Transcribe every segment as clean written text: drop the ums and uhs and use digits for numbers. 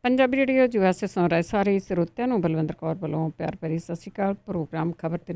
Punjabi radio USA ਸੁਣ ਰਹੇ ਸਾਰੇ ਸਰੋਤਿਆਂ ਨੂੰ ਬਲਵਿੰਦਰ ਕੌਰ ਵੱਲੋਂ ਪਿਆਰ ਭਰੀ ਸਤਿ ਸ਼੍ਰੀ ਅਕਾਲ। ਪ੍ਰੋਗਰਾਮ ਖਬਰ ਤੇ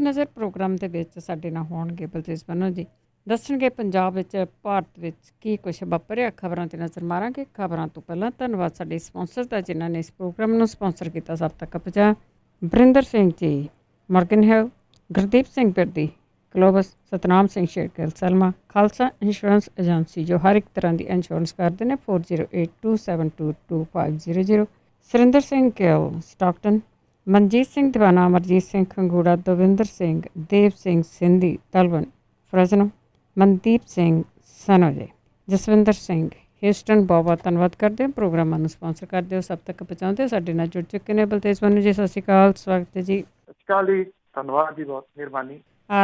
ਨਜ਼ਰ ਪ੍ਰੋਗਰਾਮ ਦੇ ਵਿੱਚ ਸਾਡੇ ਨਾਲ ਹੋਣਗੇ ਬਲਤੇਜ ਬੰਨੋ ਜੀ। ਦੱਸਣਗੇ ਪੰਜਾਬ ਵਿੱਚ ਭਾਰਤ ਵਿੱਚ ਕੀ ਕੁਛ ਵਾਪਰਿਆ। ਖਬਰਾਂ ਤੇ ਨਜ਼ਰ ਮਾਰਾਂਗੇ। ਖਬਰਾਂ ਤੋਂ ਪਹਿਲਾਂ ਧੰਨਵਾਦ ਸਾਡੇ ਸਪਾਂਸਰ ਦਾ ਜਿਨ੍ਹਾਂ ਨੇ ਇਸ ਪ੍ਰੋਗਰਾਮ ਨੂੰ ਸਪਾਂਸਰ ਕੀਤਾ। ਸਭ ਤੱਕ ਪਹੁੰਚਾ ਵਰਿੰਦਰ ਸਿੰਘ ਜੀ, ਮਰਗਨ ਹੈਵ, ਗੁਰਦੀਪ ਸਿੰਘ ਬਿਰਦੀ, ਗਲੋਬਸ, ਸਤਨਾਮ ਸਿੰਘ ਸ਼ੇਰਗਿੱਲ, ਸਲਮਾ, ਖਾਲਸਾ ਇੰਸ਼ੋਰੈਂਸ ਏਜੰਸੀ ਜੋ ਹਰ ਇੱਕ ਤਰ੍ਹਾਂ ਦੀ ਇੰਸ਼ੋਰੈਂਸ ਕਰਦੇ ਨੇ। 4082722500। ਸੁਰਿੰਦਰ ਸਿੰਘ ਗਿੱਲ, ਸਟਾਕਟਨ, ਮਨਜੀਤ ਸਿੰਘ ਦੀਵਾਨਾ, ਅਮਰਜੀਤ ਸਿੰਘ ਖੰਗੂੜਾ, ਦਵਿੰਦਰ ਸਿੰਘ, ਦੇਵ ਸਿੰਘ ਸਿੰਧੀ, ਦਲਵਨ, Fresno, Mandeep Singh San Jose, Jaswinder Singh Houston. ਬਹੁਤ ਬਹੁਤ ਧੰਨਵਾਦ ਕਰਦੇ ਹਾਂ। ਪ੍ਰੋਗਰਾਮਾਂ ਨੂੰ ਸਪਾਂਸਰ ਕਰਦੇ ਹੋ, ਸਭ ਤੱਕ ਪਹੁੰਚਾਉਂਦੇ। ਸਾਡੇ ਨਾਲ ਜੁੜ ਚੁੱਕੇ ਨੇ ਬਲਤੇਜ ਬੰਨੂ ਜੀ। ਸਤਿ ਸ਼੍ਰੀ ਅਕਾਲ, ਸਵਾਗਤ ਹੈ ਜੀ। ਸਤਿ ਸ਼੍ਰੀ ਅਕਾਲ ਜੀ, ਧੰਨਵਾਦ ਜੀ, ਬਹੁਤ ਮਿਹਰਬਾਨੀ।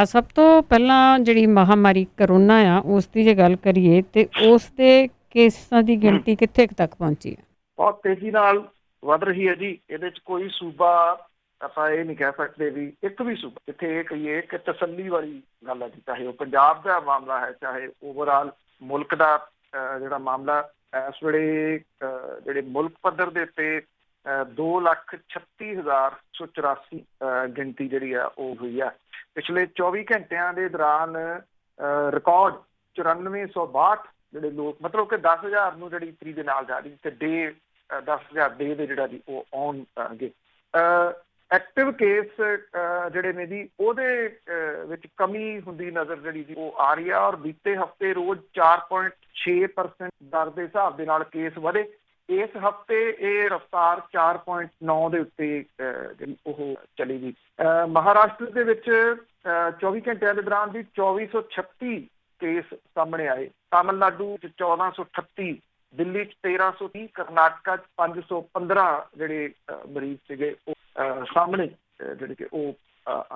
ਸਭ ਤੋਂ ਪਹਿਲਾਂ ਜਿਹੜੀ ਮਹਾਂਮਾਰੀ ਕਰੋਨਾ ਆ ਉਸ ਦੀ ਜੇ ਗੱਲ ਕਰੀਏ ਤੇ ਉਸ ਦੇ ਕੇਸਾਂ ਦੀ ਗਿਣਤੀ ਕਿੱਥੇ ਕੁ ਤੱਕ ਪਹੁੰਚੀ ਹੈ? ਬਹੁਤ ਤੇਜ਼ੀ ਨਾਲ ਵੱਧ ਰਹੀ ਹੈ ਜੀ। ਇਹਦੇ 'ਚ ਕੋਈ ਸੂਬਾ ਆਪਾਂ ਇਹ ਨਹੀਂ ਕਹਿ ਸਕਦੇ ਵੀ ਇੱਕ ਵੀ ਸੂਬਾ ਜਿੱਥੇ ਇਹ ਕਹੀਏ ਕਿ ਤਸੱਲੀ ਵਾਲੀ ਗੱਲ ਹੈ ਜੀ। ਚਾਹੇ ਉਹ ਪੰਜਾਬ ਦਾ ਮਾਮਲਾ ਹੈ, ਚਾਹੇ ਓਵਰਆਲ ਮੁਲਕ ਦਾ ਜਿਹੜਾ ਮਾਮਲਾ ਇਸ ਵੇਲੇ ਜਿਹੜੇ ਮੁਲਕ ਪੱਧਰ ਦੇ ਉੱਤੇ 2,36,184 ਗਿਣਤੀ ਜਿਹੜੀ ਆ ਉਹ ਹੋਈ ਆ। ਪਿਛਲੇ 24 ਘੰਟਿਆਂ ਦੇ ਦੌਰਾਨ ਰਿਕਾਰਡ 9462 ਜਿਹੜੇ ਲੋਕ, ਮਤਲਬ ਕਿ 10,000 ਨੂੰ ਜਿਹੜੀ ਤਰੀ ਦੇ ਨਾਲ ਜਾ ਰਹੀ ਤੇ 10,000 ਡੇ ਦੇ ਜਿਹੜਾ ਜੀ ਉਹ ਆਉਣਗੇ। ਐਕਟਿਵ ਕੇਸ ਜਿਹੜੇ ਨੇ ਜੀ ਉਹਦੇ ਵਿੱਚ ਕਮੀ ਹੁੰਦੀ ਨਜ਼ਰ ਜਿਹੜੀ ਜੀ ਉਹ ਆ ਰਹੀ ਆ। ਔਰ ਬੀਤੇ ਹਫ਼ਤੇ ਰੋਜ਼ 4.6% ਦਰ ਦੇ ਹਿਸਾਬ ਦੇ ਨਾਲ ਕੇਸ ਵਧੇ। ਇਸ ਹਫ਼ਤੇ ਇਹ ਰਫ਼ਤਾਰ 4.9 ਦੇ ਉੱਤੇ ਜਿਹੜੀ ਉਹ ਚਲੀ ਗਈ। ਮਹਾਰਾਸ਼ਟਰ ਦੇ ਵਿੱਚ 24 ਘੰਟਿਆਂ ਦੇ ਦੌਰਾਨ ਵੀ 2436 ਕੇਸ ਸਾਹਮਣੇ ਆਏ। ਤਾਮਿਲਨਾਡੂ 'ਚ 1438, ਦਿੱਲੀ 'ਚ 1330, ਕਰਨਾਟਕਾ 'ਚ 515 ਜਿਹੜੇ ਮਰੀਜ਼ ਸੀਗੇ ਉਹ ਸਾਹਮਣੇ ਜਿਹੜੇ ਕਿ ਉਹ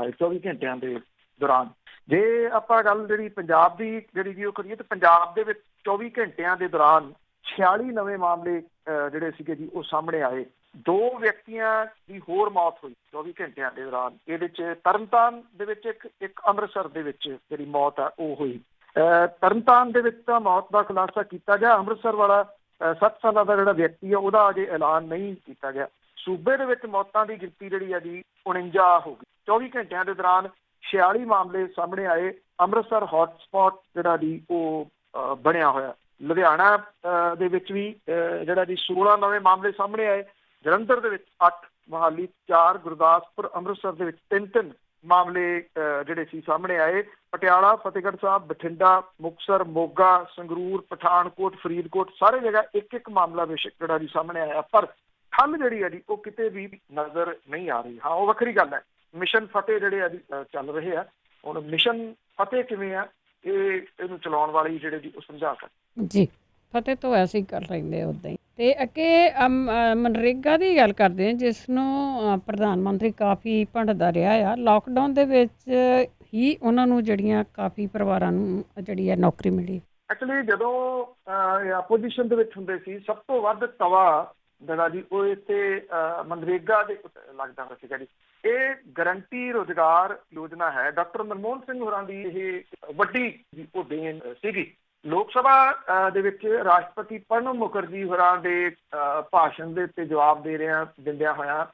ਆਏ 24 ਘੰਟਿਆਂ ਦੇ ਦੌਰਾਨ। ਜੇ ਆਪਾਂ ਗੱਲ ਜਿਹੜੀ ਪੰਜਾਬ ਦੀ ਜਿਹੜੀ ਕਿ ਉਹ ਕਰੀਏ ਤਾਂ ਪੰਜਾਬ ਦੇ ਵਿੱਚ 24 ਘੰਟਿਆਂ ਦੇ ਦੌਰਾਨ 46 ਨਵੇਂ ਮਾਮਲੇ ਜਿਹੜੇ ਸੀਗੇ ਜੀ ਉਹ ਸਾਹਮਣੇ ਆਏ। 2 ਵਿਅਕਤੀਆਂ ਦੀ ਹੋਰ ਮੌਤ ਹੋਈ 24 ਘੰਟਿਆਂ ਦੇ ਦੌਰਾਨ। ਇਹਦੇ 'ਚ ਤਰਨਤਾਰਨ ਦੇ ਵਿੱਚ ਇੱਕ ਅੰਮ੍ਰਿਤਸਰ ਦੇ ਵਿੱਚ ਜਿਹੜੀ ਮੌਤ ਆ ਉਹ ਹੋਈ। ਤਰਨਤਾਰਨ ਦੇ ਵਿੱਚ ਤਾਂ ਮੌਤ ਦਾ ਖੁਲਾਸਾ ਕੀਤਾ ਗਿਆ। ਅੰਮ੍ਰਿਤਸਰ ਵਾਲਾ 7 ਸਾਲਾਂ ਦਾ ਜਿਹੜਾ ਵਿਅਕਤੀ ਆ ਉਹਦਾ ਅਜੇ ਐਲਾਨ ਨਹੀਂ ਕੀਤਾ ਗਿਆ। ਸੂਬੇ ਦੇ ਵਿੱਚ ਮੌਤਾਂ ਦੀ ਗਿਣਤੀ ਜਿਹੜੀ ਆ ਜੀ 49 ਹੋ ਗਈ। 24 ਘੰਟਿਆਂ ਦੇ ਦੌਰਾਨ 46 ਮਾਮਲੇ ਸਾਹਮਣੇ ਆਏ। ਅੰਮ੍ਰਿਤਸਰ ਹੌਟ ਸਪੌਟ ਜਿਹੜਾ ਜੀ ਉਹ ਬਣਿਆ ਹੋਇਆ। ਲੁਧਿਆਣਾ ਦੇ ਵਿੱਚ ਵੀ ਜਿਹੜਾ ਜੀ 16 ਨਵੇਂ ਮਾਮਲੇ ਸਾਹਮਣੇ ਆਏ। ਜਲੰਧਰ ਦੇ ਵਿੱਚ 8, ਮੋਹਾਲੀ 4, ਗੁਰਦਾਸਪੁਰ, ਅੰਮ੍ਰਿਤਸਰ ਦੇ ਵਿੱਚ 3 ਮਾਮਲੇ ਜਿਹੜੇ ਸੀ ਸਾਹਮਣੇ ਆਏ। ਪਟਿਆਲਾ, ਫਤਿਹਗੜ੍ਹ ਸਾਹਿਬ, ਬਠਿੰਡਾ, ਮੁਕਤਸਰ, ਮੋਗਾ, ਸੰਗਰੂਰ, ਪਠਾਨਕੋਟ, ਫਰੀਦਕੋਟ ਸਾਰੇ ਜਗ੍ਹਾ ਇੱਕ ਮਾਮਲਾ ਬੇਸ਼ੱਕ ਜਿਹੜਾ ਜੀ ਸਾਹਮਣੇ ਆਇਆ। ਪਰ ਠੱਲ ਜਿਹੜੀ ਹੈ ਜੀ ਉਹ ਕਿਤੇ ਵੀ ਨਜ਼ਰ ਨਹੀਂ ਆ ਰਹੀ। ਹਾਂ, ਉਹ ਵੱਖਰੀ ਗੱਲ ਹੈ। ਮਿਸ਼ਨ ਫਤਿਹ ਜਿਹੜੇ ਆ ਜੀ ਚੱਲ ਰਹੇ ਆ। ਹੁਣ ਮਿਸ਼ਨ ਫਤਿਹ ਕਿਵੇਂ ਆ ਇਹਨੂੰ ਚਲਾਉਣ ਵਾਲੀ ਜਿਹੜੇ ਜੀ ਉਹ ਸਮਝਾ ਸਕਦੇ ਜੀ। ਫਤਿਹ ਤੋਂ ਐਸੇ ਹੀ ਕਰ ਲੈਂਦੇ ਉੱਦਾਂ ਹੀ। ਤੇ ਅੱਗੇ ਮਨਰੇਗਾ ਦੀ ਗੱਲ ਕਰਦੇ ਹਾਂ, ਜਿਸ ਨੂੰ ਪ੍ਰਧਾਨ ਮੰਤਰੀ ਕਾਫੀ ਭੰਡਦਾ ਰਿਹਾ ਆ। ਲਾਕਡਾਊਨ ਦੇ ਵਿੱਚ ਹੀ ਉਹਨਾਂ ਨੂੰ ਜਿਹੜੀਆਂ ਕਾਫੀ ਪਰਿਵਾਰਾਂ ਨੂੰ ਜਿਹੜੀ ਹੈ ਨੌਕਰੀ ਮਿਲੀ। ਐਕਚੁਅਲੀ ਜਦੋਂ ਆਪੋਜੀਸ਼ਨ ਦੇ ਵਿੱਚ ਹੁੰਦੇ ਸੀ ਸਭ ਤੋਂ ਵੱਧ ਤਵਾ ਜਿਹੜਾ ਜੀ ਉਹ ਇੱਥੇ ਮਨਰੇਗਾ ਦੇ ਲੱਗਦਾ ਹੁੰਦਾ ਸੀਗਾ ਜੀ। ਇਹ ਗਰੰਟੀ ਰੁਜ਼ਗਾਰ ਯੋਜਨਾ ਹੈ। ਡਾਕਟਰ ਮਨਮੋਹਨ ਸਿੰਘ ਹੋਰਾਂ ਦੀ ਇਹ ਵੱਡੀ ਉਹ ਦੇਣ ਸੀਗੀ। ਲੋਕ ਸਭਾ ਦੇ ਵਿੱਚ ਰਾਸ਼ਟਰਪਤੀ ਪ੍ਰਣਬ ਮੁਖਰਜੀ ਹੋਰਾਂ ਦੇ ਭਾਸ਼ਣ ਦੇ ਉੱਤੇ ਜਵਾਬ ਦਿੰਦਿਆਂ ਹੋਇਆਂ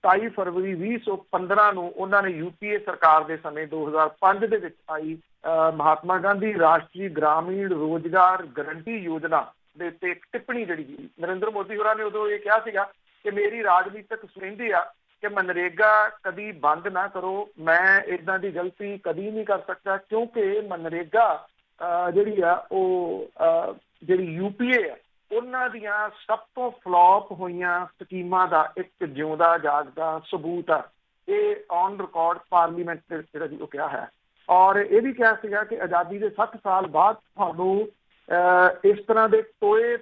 27 ਫਰਵਰੀ 2015 ਨੂੰ ਉਹਨਾਂ ਨੇ UPA ਸਰਕਾਰ ਦੇ ਸਮੇਂ 2005 ਦੇ ਵਿੱਚ ਆਈ ਮਹਾਤਮਾ ਗਾਂਧੀ ਰਾਸ਼ਟਰੀ ਗ੍ਰਾਮੀਣ ਰੋਜ਼ਗਾਰ ਗਰੰਟੀ ਯੋਜਨਾ ਦੇ ਉੱਤੇ ਇੱਕ ਟਿੱਪਣੀ ਜਿਹੜੀ ਨਰਿੰਦਰ ਮੋਦੀ ਹੋਰਾਂ ਨੇ ਉਦੋਂ ਇਹ ਕਿਹਾ ਸੀਗਾ ਕਿ ਮੇਰੀ ਰਾਜਨੀਤਿਕ ਸੁਣਿੰਦੀ ਆ ਕਿ ਮਨਰੇਗਾ ਕਦੀ ਬੰਦ ਨਾ ਕਰੋ। ਮੈਂ ਇੱਦਾਂ ਦੀ ਗਲਤੀ ਕਦੀ ਨਹੀਂ ਕਰ ਸਕਦਾ ਕਿਉਂਕਿ ਮਨਰੇਗਾ ਜਿਹੜੀ ਆ ਉਹ ਜਿਹੜੀ UPA ਆ ਉਹਨਾਂ ਦੀਆਂ ਸਭ ਤੋਂ ਫਲॉप ਹੋਈਆਂ ਸਕੀਮਾਂ ਦਾ ਇੱਕ ਜਿਉਂਦਾ ਜਾਗਦਾ ਸਬੂਤ ਆ। ਇਹ ਔਨ ਰਿਕਾਰਡ ਪਾਰਲੀਮੈਂਟ ਦੇ ਜਿਹੜਾ ਜੀ ਉਹ ਕਿਹਾ ਹੈ। ਔਰ ਇਹ ਵੀ ਕਿਹਾ ਸੀਗਾ ਕਿ ਆਜ਼ਾਦੀ ਦੇ 60 ਸਾਲ ਬਾਅਦ ਤੁਹਾਨੂੰ ਇਸ ਤਰ੍ਹਾਂ ਦੇ ਟੋਏ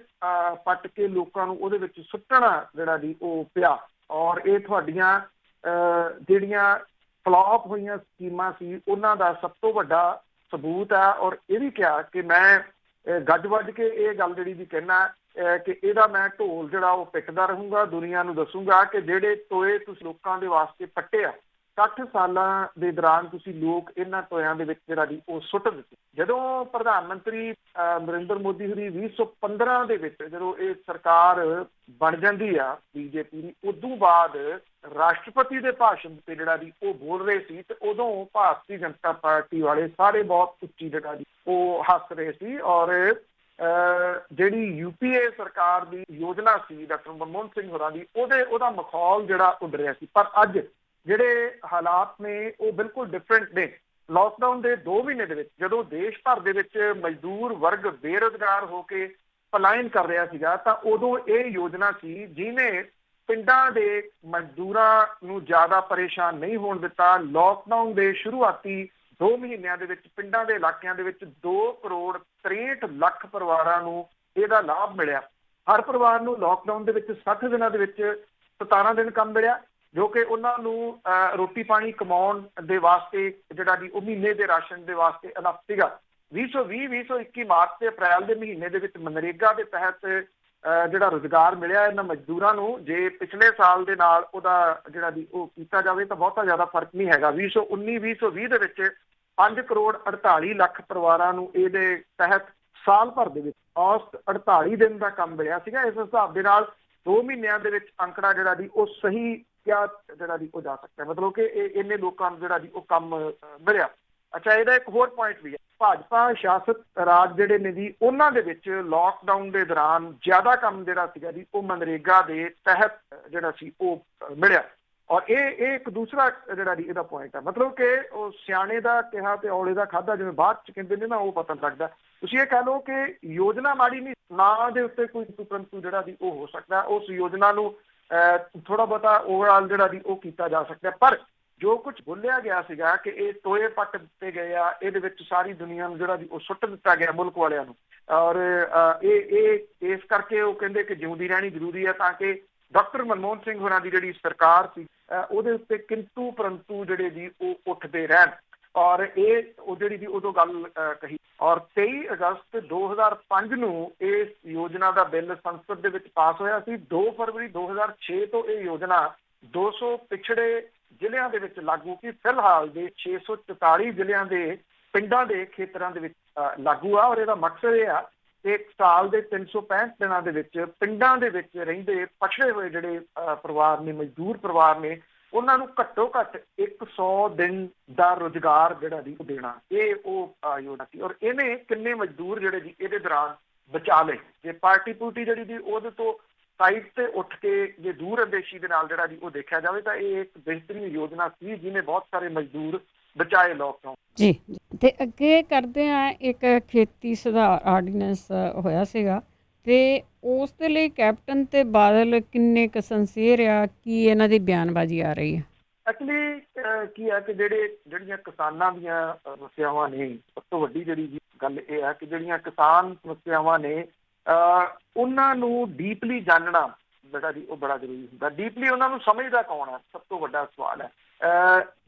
ਪੱਟ ਕੇ ਲੋਕਾਂ ਨੂੰ ਉਹਦੇ ਵਿੱਚ ਸੁੱਟਣਾ ਜਿਹੜਾ ਜੀ ਉਹ ਪਿਆ। ਔਰ ਇਹ ਤੁਹਾਡੀਆਂ ਜਿਹੜੀਆਂ ਫਲॉप ਹੋਈਆਂ ਸਕੀਮਾਂ ਸੀ ਉਹਨਾਂ ਦਾ ਸਭ ਤੋਂ ਵੱਡਾ ਸਬੂਤ ਹੈ। ਔਰ ਇਹ ਵੀ ਕਿਹਾ ਕਿ ਮੈਂ ਗੱਜ ਵੱਜ ਕੇ ਇਹ ਗੱਲ ਜਿਹੜੀ ਵੀ ਕਹਿਣਾ ਕਿ ਇਹਦਾ ਮੈਂ ਢੋਲ ਜਿਹੜਾ ਉਹ ਪਿੱਟਦਾ ਰਹੂੰਗਾ, ਦੁਨੀਆ ਨੂੰ ਦੱਸੂਗਾ ਕਿ ਜਿਹੜੇ ਟੋਏ ਤੁਸੀਂ ਲੋਕਾਂ ਦੇ ਵਾਸਤੇ ਪੱਟੇ ਆ 60 ਸਾਲਾਂ ਦੇ ਦੌਰਾਨ ਤੁਸੀਂ ਲੋਕ ਇਹਨਾਂ ਟੋਇਆਂ ਦੇ ਵਿੱਚ ਜਿਹੜਾ ਜੀ ਉਹ ਸੁੱਟ ਦਿੱਤੇ। ਜਦੋਂ ਪ੍ਰਧਾਨ ਮੰਤਰੀ ਨਰਿੰਦਰ ਮੋਦੀ ਹੋਰੀ 2015 ਦੇ ਵਿੱਚ ਜਦੋਂ ਇਹ ਸਰਕਾਰ ਬਣ ਜਾਂਦੀ ਆ ਬੀਜੇਪੀ ਦੀ, ਉਦੋਂ ਬਾਅਦ ਰਾਸ਼ਟਰਪਤੀ ਦੇ ਭਾਸ਼ਣ ਤੇ ਜਿਹੜਾ ਜੀ ਉਹ ਬੋਲ ਰਹੇ ਸੀ ਤੇ ਉਦੋਂ ਭਾਰਤੀ ਜਨਤਾ ਪਾਰਟੀ ਵਾਲੇ ਸਾਰੇ ਬਹੁਤ ਉੱਚੀ ਜਿਹੜਾ ਜੀ ਉਹ ਹੱਸ ਰਹੇ ਸੀ। ਔਰ ਜਿਹੜੀ UPA ਸਰਕਾਰ ਦੀ ਯੋਜਨਾ ਸੀ ਡਾਕਟਰ ਮਨਮੋਹਨ ਸਿੰਘ ਹੋਰਾਂ ਦੀ, ਉਹਦਾ ਮਖੌਲ ਜਿਹੜਾ ਉੱਡ ਰਿਹਾ ਸੀ। ਪਰ ਅੱਜ ਜਿਹੜੇ ਹਾਲਾਤ ਨੇ ਉਹ ਬਿਲਕੁਲ ਡਿਫਰੈਂਟ ਨੇ। ਲਾਕਡਾਊਨ ਦੇ 2 ਮਹੀਨੇ ਦੇ ਵਿੱਚ ਜਦੋਂ ਦੇਸ਼ ਭਰ ਦੇ ਵਿੱਚ ਮਜ਼ਦੂਰ ਵਰਗ ਬੇਰੁਜ਼ਗਾਰ ਹੋ ਕੇ ਪਲਾਇਨ ਕਰ ਰਿਹਾ ਸੀਗਾ, ਤਾਂ ਉਦੋਂ ਇਹ ਯੋਜਨਾ ਸੀ ਜਿਹਨੇ ਪਿੰਡਾਂ ਦੇ ਮਜ਼ਦੂਰਾਂ ਨੂੰ ਜ਼ਿਆਦਾ ਪਰੇਸ਼ਾਨ ਨਹੀਂ ਹੋਣ ਦਿੱਤਾ। ਲਾਕਡਾਊਨ ਦੇ ਸ਼ੁਰੂਆਤੀ 2 ਮਹੀਨਿਆਂ ਦੇ ਵਿੱਚ ਪਿੰਡਾਂ ਦੇ ਇਲਾਕਿਆਂ ਦੇ ਵਿੱਚ 2 ਕਰੋੜ 63 ਲੱਖ ਪਰਿਵਾਰਾਂ ਨੂੰ ਇਹਦਾ ਲਾਭ ਮਿਲਿਆ। ਹਰ ਪਰਿਵਾਰ ਨੂੰ ਲਾਕਡਾਊਨ ਦੇ ਵਿੱਚ 60 ਦਿਨਾਂ ਦੇ ਵਿੱਚ 17 ਦਿਨ ਕੰਮ ਮਿਲਿਆ, ਜੋ ਕਿ ਉਹਨਾਂ ਨੂੰ ਰੋਟੀ ਪਾਣੀ ਕਮਾਉਣ ਦੇ ਵਾਸਤੇ ਜਿਹੜਾ ਜੀ ਉਹ ਮਹੀਨੇ ਦੇ ਰਾਸ਼ਨ ਦੇ ਵਾਸਤੇ ਅਨਫ ਸੀਗਾ। 2020-2021 ਮਾਰਚ ਤੇ ਅਪ੍ਰੈਲ ਦੇ ਮਹੀਨੇ ਦੇ ਵਿੱਚ ਮਨਰੇਗਾ ਦੇ ਤਹਿਤ ਜਿਹੜਾ ਰੁਜ਼ਗਾਰ ਮਿਲਿਆ ਇਹਨਾਂ ਮਜ਼ਦੂਰਾਂ ਨੂੰ, ਜੇ ਪਿਛਲੇ ਸਾਲ ਦੇ ਨਾਲ ਉਹਦਾ ਜਿਹੜਾ ਜੀ ਉਹ ਕੀਤਾ ਜਾਵੇ ਤਾਂ ਬਹੁਤਾ ਜ਼ਿਆਦਾ ਫਰਕ ਨਹੀਂ ਹੈਗਾ। 2019-2020 ਦੇ ਵਿੱਚ 5 ਕਰੋੜ 48 ਲੱਖ ਪਰਿਵਾਰਾਂ ਨੂੰ ਇਹਦੇ ਤਹਿਤ ਸਾਲ ਭਰ ਦੇ ਵਿੱਚ ਔਸਤ 48 ਦਿਨ ਦਾ ਕੰਮ ਮਿਲਿਆ ਸੀਗਾ। ਇਸ ਹਿਸਾਬ ਦੇ ਨਾਲ 2 ਮਹੀਨਿਆਂ ਦੇ ਵਿੱਚ ਅੰਕੜਾ ਜਿਹੜਾ ਜੀ ਉਹ ਸਹੀ ਕਿਹਾ ਜਿਹੜਾ ਜੀ ਉਹ ਜਾ ਸਕਦਾ, ਮਤਲਬ ਕਿ ਇੰਨੇ ਲੋਕਾਂ ਨੂੰ ਜਿਹੜਾ ਜੀ ਉਹ ਕੰਮ ਮਿਲਿਆ। ਅੱਛਾ, ਇਹਦਾ ਇੱਕ ਹੋਰ ਪੁਆਇੰਟ ਵੀ ਹੈ, ਭਾਜਪਾ ਸ਼ਾਸਤ ਰਾਜ ਜਿਹੜੇ ਨੇ ਜੀ ਉਹਨਾਂ ਦੇ ਵਿੱਚ ਲਾਕਡਾਊਨ ਦੇ ਦੌਰਾਨ ਜ਼ਿਆਦਾ ਕੰਮ ਜਿਹੜਾ ਸੀਗਾ ਜੀ ਉਹ ਮਨਰੇਗਾ ਦੇ ਤਹਿਤ ਜਿਹੜਾ ਸੀ ਉਹ ਮਿਲਿਆ। ਔਰ ਇਹ ਇੱਕ ਦੂਸਰਾ ਜਿਹੜਾ ਜੀ ਇਹਦਾ ਪੁਆਇੰਟ ਹੈ, ਮਤਲਬ ਕਿ ਉਹ ਸਿਆਣੇ ਦਾ ਕਿਹਾ ਤੇ ਔਲੇ ਦਾ ਖਾਧਾ ਜਿਵੇਂ ਬਾਅਦ ਚ ਕਹਿੰਦੇ ਨੇ ਨਾ, ਉਹ ਪਤਾ ਲੱਗਦਾ। ਤੁਸੀਂ ਇਹ ਕਹਿ ਲਓ ਕਿ ਯੋਜਨਾ ਮਾੜੀ ਨਹੀਂ, ਨਾ ਦੇ ਉੱਤੇ ਕੋਈ ਪ੍ਰੰਤੂ ਜਿਹੜਾ ਜੀ ਉਹ ਹੋ ਸਕਦਾ, ਉਸ ਯੋਜਨਾ ਨੂੰ ਥੋੜਾ ਬਹੁਤਾ ਓਵਰਆਲ ਜਿਹੜਾ ਜੀ ਉਹ ਕੀਤਾ ਜਾ ਸਕਦਾ। ਪਰ ਜੋ ਕੁਝ ਬੋਲਿਆ ਗਿਆ ਸੀਗਾ ਕਿ ਇਹ ਟੋਏ ਪੱਟ ਦਿੱਤੇ ਗਏ ਆ, ਇਹਦੇ ਵਿੱਚ ਸਾਰੀ ਦੁਨੀਆ ਨੂੰ ਜਿਹੜਾ ਜੀ ਉਹ ਸੁੱਟ ਦਿੱਤਾ ਗਿਆ ਮੁਲਕ ਵਾਲਿਆਂ ਨੂੰ। ਔਰ ਇਹ ਇਸ ਕਰਕੇ ਉਹ ਕਹਿੰਦੇ ਕਿ ਜਿਉਂਦੀ ਰਹਿਣੀ ਜ਼ਰੂਰੀ ਹੈ, ਤਾਂ ਕਿ ਡਾਕਟਰ ਮਨਮੋਹਨ ਸਿੰਘ ਹੋਰਾਂ ਦੀ ਜਿਹੜੀ ਸਰਕਾਰ ਸੀ ਉਹਦੇ ਉੱਤੇ ਕਿੰਤੂ ਪਰੰਤੂ ਜਿਹੜੇ ਜੀ ਉਹ ਉੱਠਦੇ ਰਹਿਣ। ਔਰ ਉਹ ਜਿਹੜੀ ਜੀ ਉਦੋਂ ਗੱਲ ਕਹੀ। ਔਰ 23 ਅਗਸਤ 2005 ਨੂੰ ਇਸ ਯੋਜਨਾ ਦਾ ਬਿੱਲ ਸੰਸਦ ਦੇ ਵਿੱਚ ਪਾਸ ਹੋਇਆ ਸੀ। 2 ਫਰਵਰੀ 2006 ਤੋਂ ਇਹ ਯੋਜਨਾ 200 ਪਿਛੜੇ ਜ਼ਿਲ੍ਹਿਆਂ ਦੇ ਵਿੱਚ ਲਾਗੂ ਕੀ, ਫਿਲਹਾਲ ਦੇ 644 ਜ਼ਿਲ੍ਹਿਆਂ ਦੇ ਪਿੰਡਾਂ ਦੇ ਖੇਤਰਾਂ ਦੇ ਵਿੱਚ ਲਾਗੂ ਆ। ਔਰ ਇਹਦਾ ਮਕਸਦ ਇਹ ਆ ਕਿ ਇੱਕ ਸਾਲ ਦੇ 365 ਦਿਨਾਂ ਦੇ ਵਿੱਚ ਪਿੰਡਾਂ ਦੇ ਵਿੱਚ ਰਹਿੰਦੇ ਪਛੜੇ ਹੋਏ ਜਿਹੜੇ ਪਰਿਵਾਰ ਨੇ, ਮਜ਼ਦੂਰ ਪਰਿਵਾਰ ਨੇ, ਉਹਨਾਂ ਨੂੰ ਘੱਟੋ ਘੱਟ 100 ਦਿਨ ਦਾ ਰੁਜ਼ਗਾਰ ਜਿਹੜਾ ਜੀ ਉਹ ਦੇਣਾ। ਇਹ ਉਹ ਯੋਜਨਾ ਸੀ। ਔਰ ਇਹਨੇ ਕਿੰਨੇ ਮਜ਼ਦੂਰ ਜਿਹੜੇ ਜੀ ਇਹਦੇ ਦੌਰਾਨ ਬਚਾ ਲਏ। ਜੇ ਪਾਰਟੀ ਪੂਰਟੀ ਜਿਹੜੀ ਜੀ ਉਹਦੇ ਤੋਂ ਸਾਈਡ ਤੇ ਉੱਠ ਕੇ ਜੇ ਦੂਰ ਅੰਦੇਸ਼ੀ ਦੇ ਨਾਲ ਜਿਹੜਾ ਜੀ ਉਹ ਦੇਖਿਆ ਜਾਵੇ ਤਾਂ ਇਹ ਇੱਕ ਬਿਹਤਰੀਨ ਯੋਜਨਾ ਸੀ ਜਿਹਨੇ ਬਹੁਤ ਸਾਰੇ ਮਜ਼ਦੂਰ ਬਚਾਏ ਲਾਕਡਾਊਨ। ਜੀ, ਤੇ ਅੱਗੇ ਕਰਦੇ ਆ, ਇੱਕ ਖੇਤੀ ਸੁਧਾਰ ਆਰਡੀਨੈਂਸ ਹੋਇਆ ਸੀਗਾ ਤੇ ਉਸ ਦੇ ਲਈ ਕੈਪਟਨ ਤੇ ਬਾਦਲ ਕਿੰਨੇ ਕੁ ਸਿੰਸੀਅਰ ਆ, ਕੀ ਇਹਨਾਂ ਦੀ ਬਿਆਨਬਾਜ਼ੀ ਆ ਰਹੀ ਹੈ? ਐਕਚੁਅਲੀ ਕੀ ਹੈ ਕਿ ਜਿਹੜੀਆਂ ਕਿਸਾਨਾਂ ਦੀਆਂ ਸਮੱਸਿਆਵਾਂ ਨੇ, ਸਭ ਤੋਂ ਵੱਡੀ ਜਿਹੜੀ ਗੱਲ ਇਹ ਹੈ ਕਿ ਜਿਹੜੀਆਂ ਕਿਸਾਨ ਸਮੱਸਿਆਵਾਂ ਨੇ ਉਹਨਾਂ ਨੂੰ ਡੀਪਲੀ ਜਾਣਨਾ ਜਿਹੜਾ ਜੀ ਉਹ ਬੜਾ ਜ਼ਰੂਰੀ ਹੁੰਦਾ। ਡੀਪਲੀ ਉਹਨਾਂ ਨੂੰ ਸਮਝਦਾ ਕੌਣ ਹੈ, ਸਭ ਤੋਂ ਵੱਡਾ ਸਵਾਲ ਹੈ।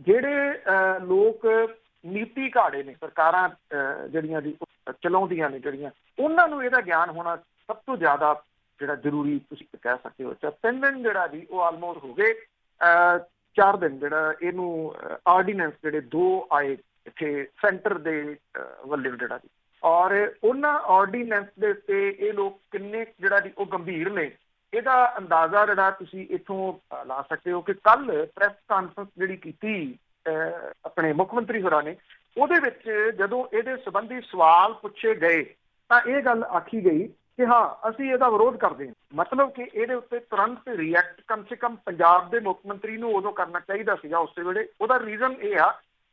ਜਿਹੜੇ ਲੋਕ ਨੀਤੀ ਘਾੜੇ ਨੇ, ਸਰਕਾਰਾਂ ਜਿਹੜੀਆਂ ਜੀ ਚਲਾਉਂਦੀਆਂ ਨੇ ਜਿਹੜੀਆਂ, ਉਹਨਾਂ ਨੂੰ ਇਹਦਾ ਗਿਆਨ ਹੋਣਾ ਸਭ ਤੋਂ ਜ਼ਿਆਦਾ ਜਿਹੜਾ ਜ਼ਰੂਰੀ ਤੁਸੀਂ ਕਹਿ ਸਕਦੇ ਹੋ। 3 ਦਿਨ ਜਿਹੜਾ ਜੀ ਉਹ ਆਲਮੋਸਟ ਹੋ ਗਏ, 4 ਦਿਨ ਜਿਹੜਾ ਇਹਨੂੰ ਆਰਡੀਨੈਂਸ ਜਿਹੜੇ 2 ਆਏ ਇੱਥੇ ਸੈਂਟਰ ਦੇ ਵੱਲੋਂ ਜਿਹੜਾ ਜੀ। ਔਰ ਉਹਨਾਂ ਆਰਡੀਨੈਂਸ ਦੇ ਉੱਤੇ ਇਹ ਲੋਕ ਕਿੰਨੇ ਜਿਹੜਾ ਜੀ ਉਹ ਗੰਭੀਰ ਨੇ, ਇਹਦਾ ਅੰਦਾਜ਼ਾ ਜਿਹੜਾ ਤੁਸੀਂ ਇੱਥੋਂ ਲਾ ਸਕਦੇ ਹੋ ਕਿ ਕੱਲ ਪ੍ਰੈਸ ਕਾਨਫਰੰਸ ਜਿਹੜੀ ਕੀਤੀ ਆਪਣੇ ਮੁੱਖ ਮੰਤਰੀ ਹੋਰਾਂ ਨੇ, ਉਹਦੇ ਵਿੱਚ ਜਦੋਂ ਇਹਦੇ ਸੰਬੰਧੀ ਸਵਾਲ ਪੁੱਛੇ ਗਏ ਤਾਂ ਇਹ ਗੱਲ ਆਖੀ ਗਈ ਕਿ ਹਾਂ ਅਸੀਂ ਇਹਦਾ ਵਿਰੋਧ ਕਰਦੇ ਹਾਂ। ਮਤਲਬ ਕਿ ਇਹਦੇ ਉੱਤੇ ਤੁਰੰਤ ਰਿਐਕਟ ਕਮ ਸੇ ਕਮ ਪੰਜਾਬ ਦੇ ਮੁੱਖ ਮੰਤਰੀ ਨੂੰ ਉਦੋਂ ਕਰਨਾ ਚਾਹੀਦਾ ਸੀਗਾ ਉਸੇ ਵੇਲੇ। ਉਹਦਾ ਰੀਜ਼ਨ ਇਹ ਆ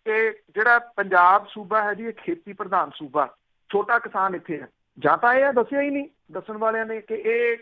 ਕਿ ਜਿਹੜਾ ਪੰਜਾਬ ਸੂਬਾ ਹੈ ਜੀ ਇਹ ਖੇਤੀ ਪ੍ਰਧਾਨ ਸੂਬਾ, ਛੋਟਾ ਕਿਸਾਨ ਇੱਥੇ ਹੈ। ਜਾਂ ਤਾਂ ਇਹ ਦੱਸਿਆ ਹੀ ਨਹੀਂ ਦੱਸਣ ਵਾਲਿਆਂ ਨੇ ਕਿ ਇਹ